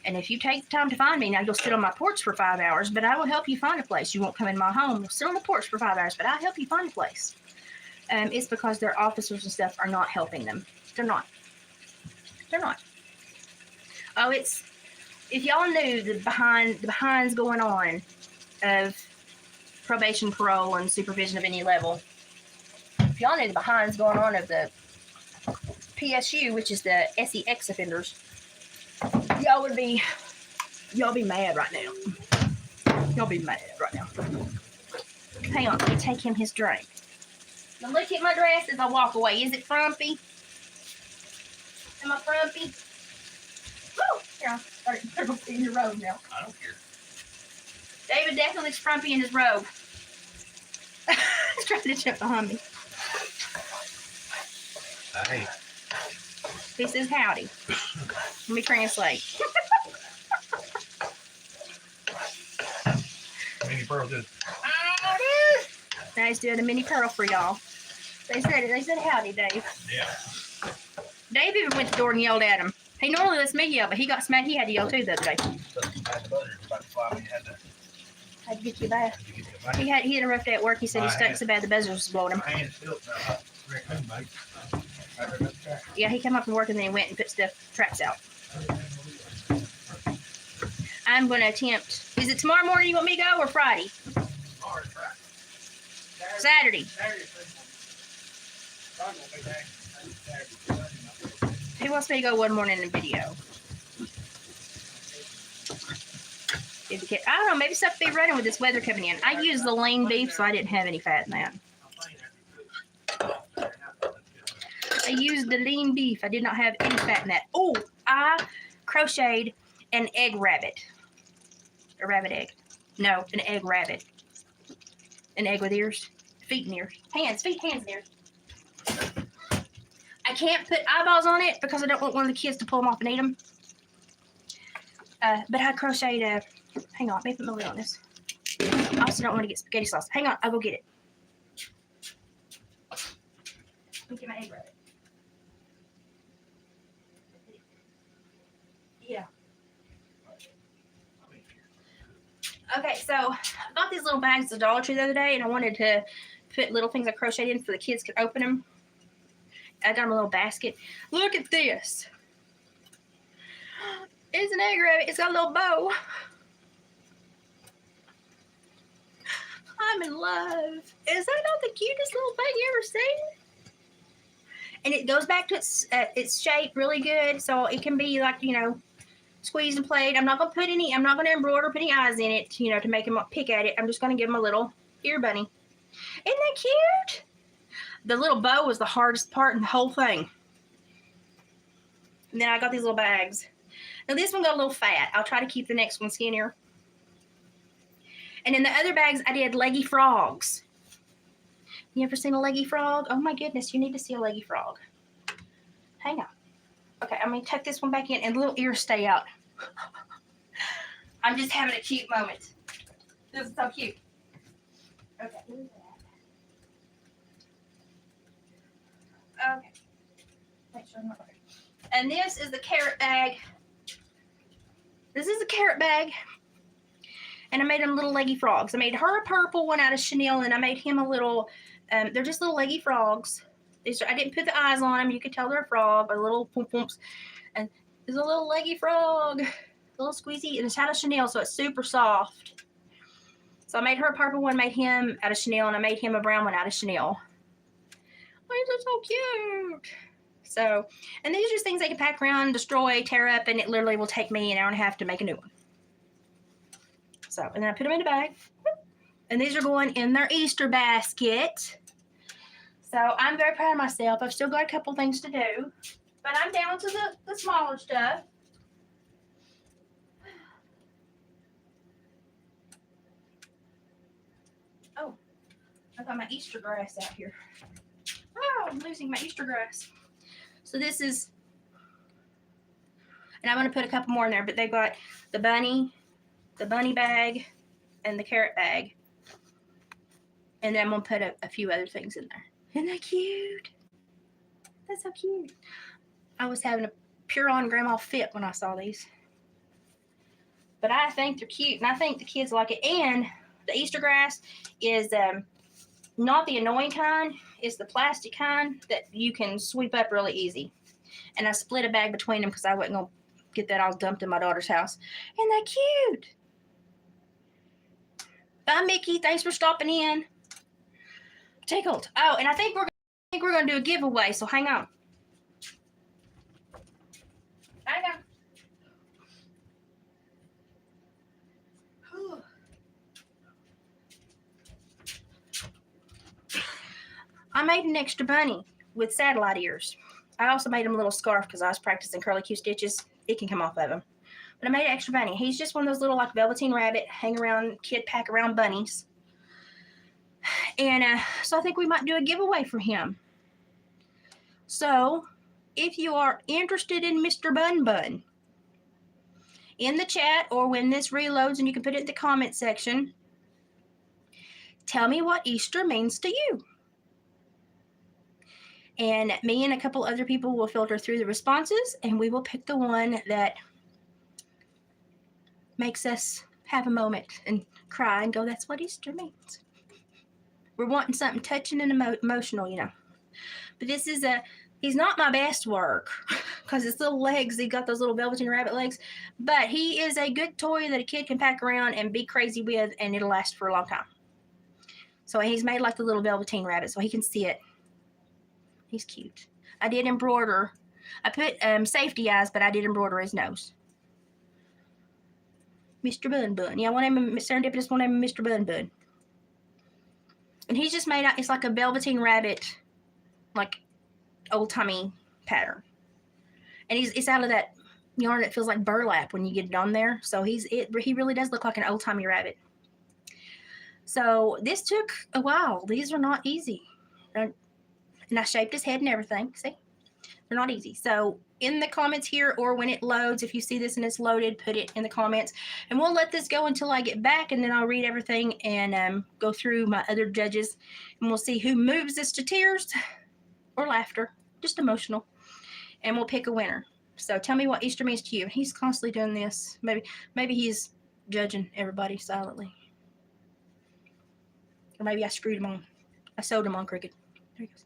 And if you take the time to find me, now you'll sit on my porch for 5 hours, but I will help you find a place. You won't come in my home. You'll sit on the porch for 5 hours, but I'll help you find a place. It's because their officers and stuff are not helping them. They're not. Oh, if y'all knew the behinds going on of probation, parole, and supervision of any level, if y'all knew the behinds going on of the PSU, which is the SEX offenders, y'all be mad right now. Y'all be mad right now. Hang on, let me take him his drink. Now look at my dress as I walk away. Is it frumpy? Am I frumpy? Woo! Here, I'll start in your robe now. I don't care. David definitely looks frumpy in his robe. He's trying to jump behind me. Hey. He says howdy. Let me translate. Mini Pearl did. Now he's doing a mini pearl for y'all. They said howdy, Dave. Yeah. Dave even went to the door and yelled at him. He normally lets me yell, but he got smacked. He had to yell too the other day. Had to get you back. He had a rough day at work. He said he stunk so bad the buzzers was blowing him. Yeah, he came up from work and then he went and put traps out. I'm going to attempt. Is it tomorrow morning you want me to go or Friday? Saturday. He wants me to go one morning in video. I don't know, maybe stuff will be running with this weather coming in. I used the lean beef, so I didn't have any fat in that. I used the lean beef. I did not have any fat in that. Oh, I crocheted an egg rabbit. A rabbit egg. No, an egg rabbit. An egg with ears. Feet and ears. Hands, feet, hands, and ears. I can't put eyeballs on it because I don't want one of the kids to pull them off and eat them. But I crocheted a... Hang on, let me put my lid on this. I also don't want to get spaghetti sauce. Hang on, I'll go get it. Let me get my egg rabbit. Yeah. Okay, so I got these little bags at the Dollar Tree the other day, and I wanted to put little things I crocheted in so the kids could open them. I got them a little basket. Look at this. It's an egg rabbit. It's got a little bow. I'm in love. Is that not the cutest little thing you ever seen? And it goes back to its shape really good, so it can be like, squeeze and played. I'm not going to embroider, put any eyes in it, to make him pick at it. I'm just going to give him a little ear bunny. Isn't that cute? The little bow was the hardest part in the whole thing. And then I got these little bags. Now this one got a little fat. I'll try to keep the next one skinnier. And in the other bags, I did leggy frogs. You ever seen a leggy frog? Oh my goodness, you need to see a leggy frog. Hang on. Okay, I'm gonna tuck this one back in and the little ears stay out. I'm just having a cute moment. This is so cute. Okay. Okay. Make sure I'm not right. And this is the carrot bag. This is a carrot bag. And I made them little leggy frogs. I made her a purple one out of chenille, and I made him a little, they're just little leggy frogs. These are, I didn't put the eyes on them. You could tell they're a frog, or little pumps. And there's a little leggy frog, a little squeezy, and it's out of chenille, so it's super soft. So I made her a purple one, made him out of chenille, and I made him a brown one out of chenille. Oh, these are so cute. So, and these are just things they can pack around, destroy, tear up, and it literally will take me an hour and a half to make a new one. So, and then I put them in a bag. And these are going in their Easter basket. So I'm very proud of myself. I've still got a couple things to do. But I'm down to the smaller stuff. Oh, I got my Easter grass out here. Oh, I'm losing my Easter grass. So this is, and I'm going to put a couple more in there, but they got the bunny bag, and the carrot bag. And then I'm going to put a few other things in there. Isn't that cute? That's so cute. I was having a pure on grandma fit when I saw these. But I think they're cute, and I think the kids like it. And the Easter grass is not the annoying kind. It's the plastic kind that you can sweep up really easy. And I split a bag between them because I wasn't going to get that all dumped in my daughter's house. Isn't that cute? Bye, Mickey. Thanks for stopping in. Tickled. Oh, and I think we're going to do a giveaway, so hang on. Hang on. I made an extra bunny with satellite ears. I also made him a little scarf because I was practicing curly Q stitches. It can come off of him. But I made an extra bunny. He's just one of those little like velveteen rabbit, hang around, kid pack around bunnies. And so I think we might do a giveaway for him. So if you are interested in Mr. Bun Bun, in the chat or when this reloads and you can put it in the comment section, tell me what Easter means to you. And me and a couple other people will filter through the responses, and we will pick the one that makes us have a moment and cry and go, that's what Easter means. We're wanting something touching and emotional, you know. But this is he's not my best work because his little legs, he got those little velveteen rabbit legs, but he is a good toy that a kid can pack around and be crazy with, and it'll last for a long time. So he's made like the little velveteen rabbit so he can see it. He's cute. I did embroider. I put safety eyes, but I did embroider his nose. Mr. Bun Bun. Yeah, I want him, serendipitous, want him Mr. Bun Bun. And he's just made out, it's like a velveteen rabbit, like old-timey pattern. And it's out of that yarn that feels like burlap when you get it on there. So he really does look like an old-timey rabbit. So this took a while. These are not easy. And I shaped his head and everything. See? They're not easy. So in the comments here or when it loads, if you see this and it's loaded, put it in the comments. And we'll let this go until I get back, and then I'll read everything and go through my other judges. And we'll see who moves this to tears or laughter. Just emotional. And we'll pick a winner. So tell me what Easter means to you. He's constantly doing this. Maybe he's judging everybody silently. Or maybe I screwed him on. I sewed him on crooked. There he goes.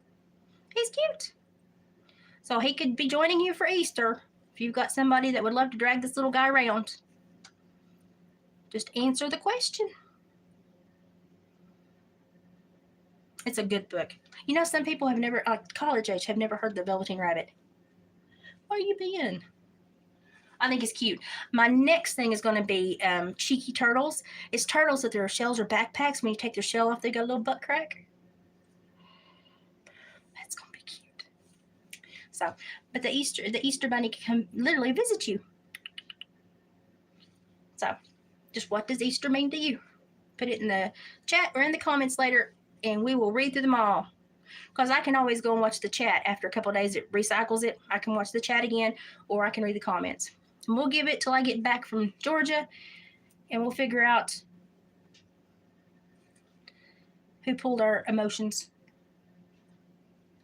He's cute. So he could be joining you for Easter if you've got somebody that would love to drag this little guy around. Just answer the question. It's a good book. You know, some people have never, college age, have never heard the Velveteen Rabbit. Where you been? I think it's cute. My next thing is going to be cheeky turtles. It's turtles that their shells are backpacks. When you take their shell off, they got a little butt crack. That's going to be cute. So, but the Easter bunny can come literally visit you. So, just what does Easter mean to you? Put it in the chat or in the comments later, and we will read through them all. Because I can always go and watch the chat after a couple of days. It recycles it. I can watch the chat again, or I can read the comments. And we'll give it till I get back from Georgia, and we'll figure out who pulled our emotions.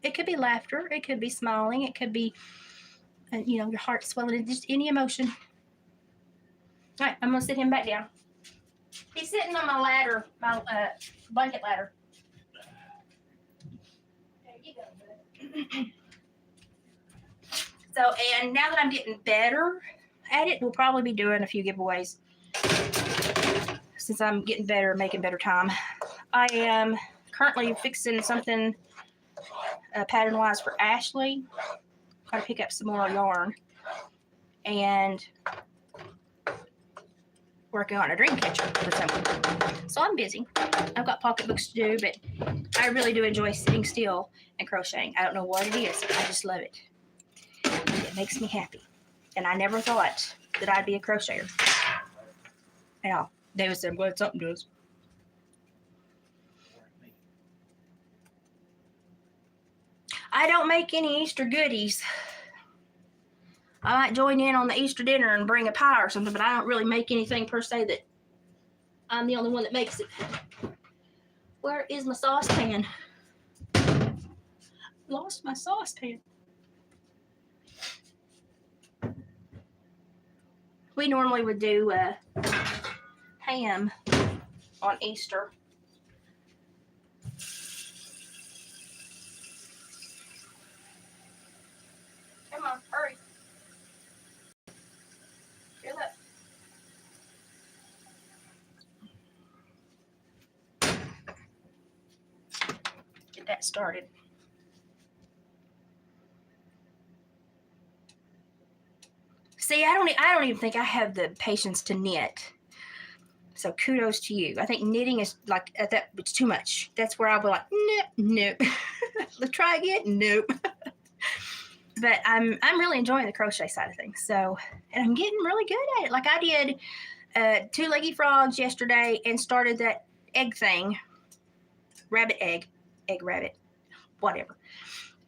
It could be laughter. It could be smiling. It could be, your heart swelling. Just any emotion. All right, I'm going to sit him back down. He's sitting on my ladder, my blanket ladder. There you go, bud. So, and now that I'm getting better at it, we'll probably be doing a few giveaways. Since I'm getting better, making better time. I am currently fixing something pattern-wise for Ashley. Got to pick up some more yarn. And working on a dream catcher for someone. So I'm busy. I've got pocketbooks to do, but I really do enjoy sitting still and crocheting. I don't know what it is. I just love it. It makes me happy. And I never thought that I'd be a crocheter at all. David said, well, something does. I don't make any Easter goodies. I might join in on the Easter dinner and bring a pie or something, but I don't really make anything per se that I'm the only one that makes it. Where is my saucepan? Lost my saucepan. We normally would do ham on Easter. Come on, hurry. Here, look. Get that started. See, I don't even think I have the patience to knit. So kudos to you. I think knitting is like it's too much. That's where I'll be like, nope. Let's try again. Nope. But I'm really enjoying the crochet side of things. So, and I'm getting really good at it. Like I did 2 leggy frogs yesterday and started that egg thing, rabbit egg rabbit, whatever.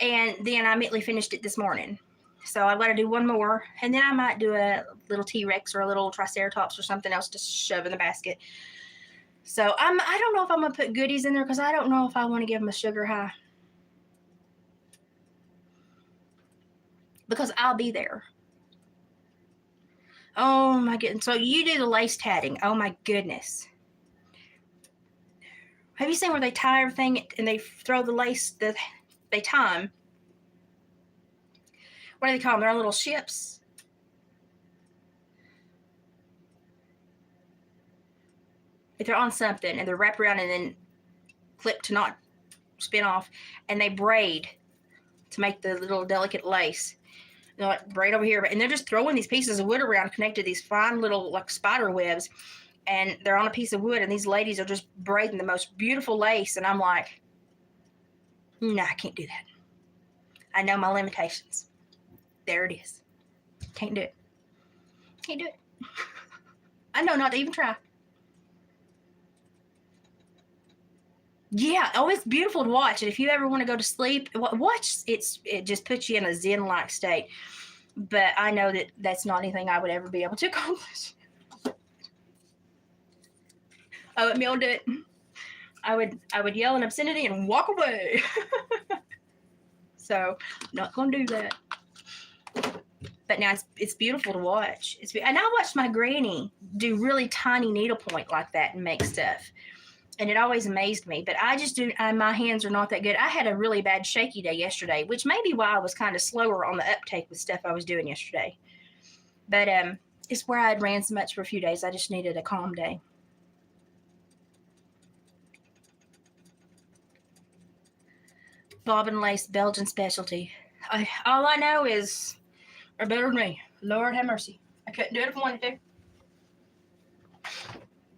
And then I immediately finished it this morning. So I've got to do one more, and then I might do a little T-Rex or a little Triceratops or something else to shove in the basket. So I don't know if I'm going to put goodies in there because I don't know if I want to give them a sugar high. Because I'll be there. Oh my goodness. So you do the lace tatting. Oh my goodness. Have you seen where they tie everything and they throw the lace that they tie them? What do they call them? They're little ships. If they're on something and they're wrapped around and then clipped to not spin off, and they braid to make the little delicate lace. They're like braid over here, and they're just throwing these pieces of wood around connected to these fine little like spider webs, and they're on a piece of wood, and these ladies are just braiding the most beautiful lace, and I'm like, no, I can't do that. I know my limitations. There it is. Can't do it. Can't do it. I know not to even try. Yeah. Oh, it's beautiful to watch. And if you ever want to go to sleep, watch. It just puts you in a zen-like state. But I know that that's not anything I would ever be able to accomplish. I wouldn't be able to do it. I would yell in obscenity and walk away. So I'm not going to do that. But now it's beautiful to watch. And I watched my granny do really tiny needlepoint like that and make stuff. And it always amazed me. But I just do, my hands are not that good. I had a really bad shaky day yesterday, which may be why I was kind of slower on the uptake with stuff I was doing yesterday. But it's where I had ran so much for a few days. I just needed a calm day. Bobbin lace, Belgian specialty. All I know is are better than me. Lord have mercy. I couldn't do it if I wanted to.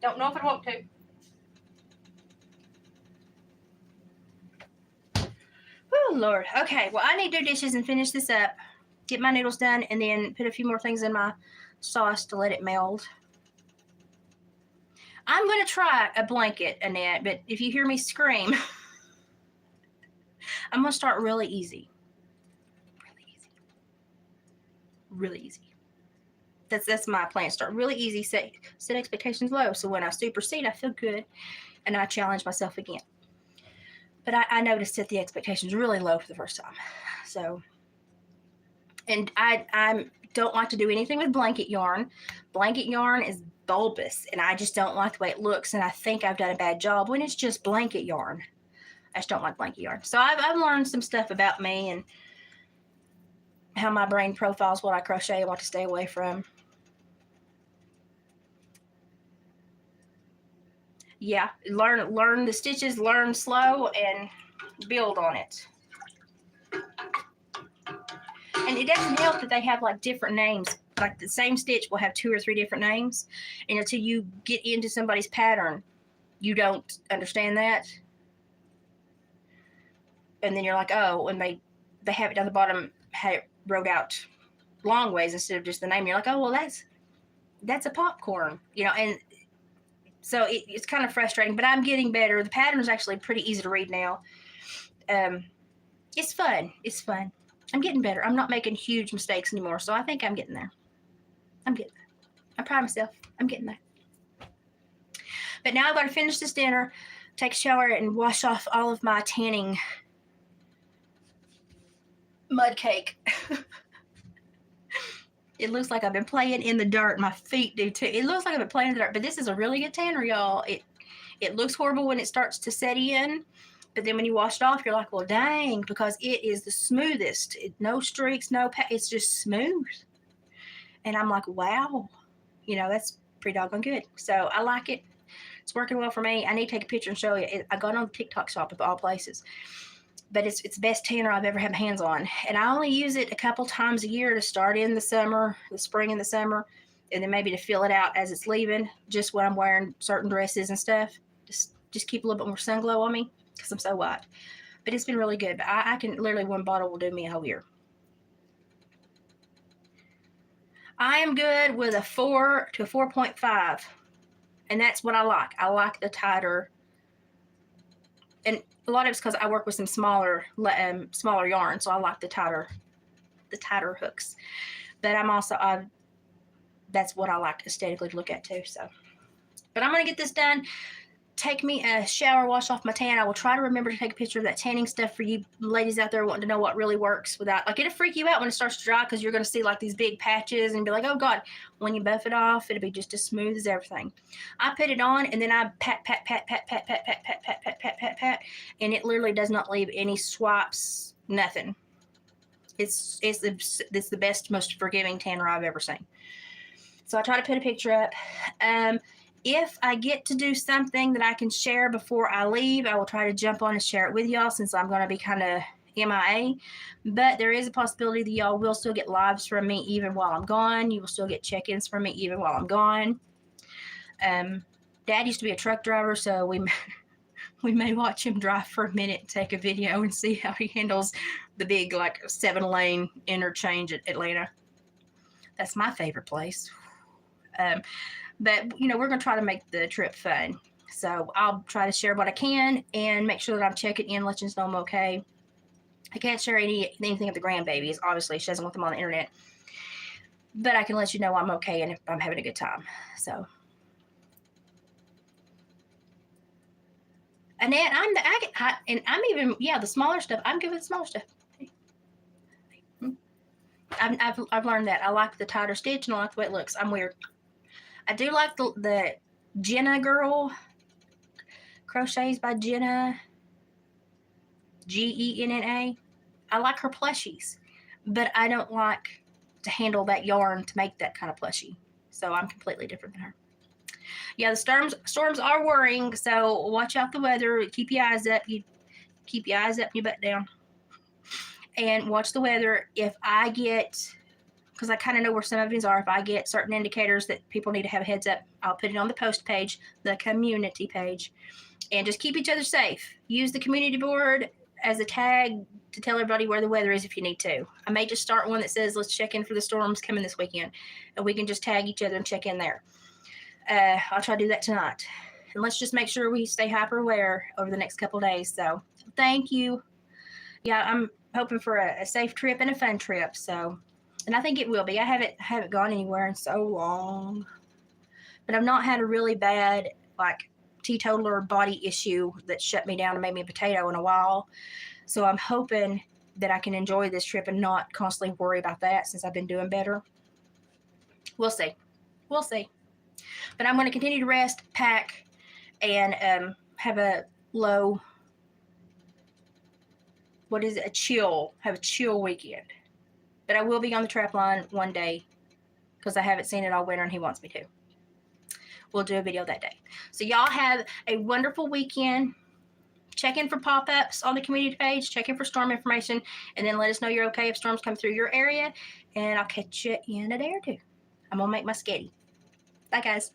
Don't know if I want to. Oh, Lord. Okay, well, I need to do dishes and finish this up. Get my noodles done and then put a few more things in my sauce to let it meld. I'm going to try a blanket, Annette, but if you hear me scream, I'm going to start really easy. Really easy. Really easy. That's my plan. Start really easy, set expectations low. So when I supersede, I feel good and I challenge myself again. But I noticed set the expectations really low for the first time. So, and I don't like to do anything with blanket yarn. Blanket yarn is bulbous and I just don't like the way it looks. And I think I've done a bad job when it's just blanket yarn. I just don't like blanket yarn. So I've learned some stuff about me and how my brain profiles what I crochet and what to stay away from. Yeah, learn the stitches, learn slow, and build on it. And it doesn't help that they have like different names. Like the same stitch will have 2 or 3 different names. And until you get into somebody's pattern, you don't understand that. And then you're like, oh, and they have it down the bottom, had it wrote out long ways instead of just the name. You're like, oh, well, that's a popcorn, you know, and so it's kind of frustrating, but I'm getting better. The pattern is actually pretty easy to read now. It's fun. It's fun. I'm getting better. I'm not making huge mistakes anymore, so I think I'm getting there. I'm getting there. I'm proud of myself. I'm getting there. But now I've got to finish this dinner, take a shower, and wash off all of my tanning mud cake. It looks like I've been playing in the dirt. My feet do too. It looks like I've been playing in the dirt, but this is a really good tanner, y'all. It looks horrible when it starts to set in, but then when you wash it off, you're like, well, dang, because it is the smoothest. No streaks, it's just smooth. And I'm like, wow, you know, that's pretty doggone good. So I like it. It's working well for me. I need to take a picture and show you. I got on the TikTok shop of all places. But it's the best tanner I've ever had my hands on. And I only use it a couple times a year to start in the summer, the spring and the summer, and then maybe to fill it out as it's leaving, just when I'm wearing certain dresses and stuff. Just keep a little bit more sun glow on me because I'm so white. But it's been really good. But I can literally, one bottle will do me a whole year. I am good with a 4 to 4.5. And that's what I like. I like the tighter. And a lot of it's because I work with some smaller yarn, so I like the tighter hooks. But I'm also that's what I like aesthetically to look at too. So, but I'm gonna get this done. Take me a shower, wash off my tan. I will try to remember to take a picture of that tanning stuff for you ladies out there wanting to know what really works without, like, it'll freak you out when it starts to dry because you're going to see like these big patches and be like, oh God, when you buff it off, it'll be just as smooth as everything. I put it on and then I pat, and it literally does not leave any swipes, nothing. It's the best, most forgiving tanner I've ever seen. So I try to put a picture up. If I get to do something that I can share before I leave, I will try to jump on and share it with y'all since I'm going to be kind of MIA. But there is a possibility that y'all will still get lives from me even while I'm gone. You will still get check-ins from me even while I'm gone. Dad used to be a truck driver, so we may watch him drive for a minute, take a video, and see how he handles the big, like, 7-lane interchange at Atlanta. That's my favorite place. But, you know, we're going to try to make the trip fun. So I'll try to share what I can and make sure that I'm checking in, letting you know I'm okay. I can't share anything with the grandbabies. Obviously, she doesn't want them on the internet. But I can let you know I'm okay and if I'm having a good time. So, Annette, the smaller stuff. I'm good with the smaller stuff. I've learned that. I like the tighter stitch and I like the way it looks. I'm weird. I do like the Jenna girl. Crochets by Jenna. Genna. I like her plushies. But I don't like to handle that yarn to make that kind of plushie. So I'm completely different than her. Yeah, the storms are worrying. So watch out the weather. Keep your eyes up. You keep your eyes up and your butt down. And watch the weather. If I get... because I kind of know where some of these are. If I get certain indicators that people need to have a heads up, I'll put it on the post page, the community page, and just keep each other safe. Use the community board as a tag to tell everybody where the weather is if you need to. I may just start one that says, let's check in for the storms coming this weekend, and we can just tag each other and check in there. I'll try to do that tonight. And let's just make sure we stay hyper aware over the next couple of days. So thank you. Yeah, I'm hoping for a safe trip and a fun trip. So, and I think it will be. I haven't gone anywhere in so long, but I've not had a really bad like teetotaler body issue that shut me down and made me a potato in a while. So I'm hoping that I can enjoy this trip and not constantly worry about that since I've been doing better. We'll see. We'll see. But I'm going to continue to rest, pack, and have a low, what is it? Have a chill weekend. But I will be on the trap line one day because I haven't seen it all winter and he wants me to. We'll do a video that day. So y'all have a wonderful weekend. Check in for pop-ups on the community page. Check in for storm information. And then let us know you're okay if storms come through your area. And I'll catch you in a day or two. I'm going to make my sketty. Bye, guys.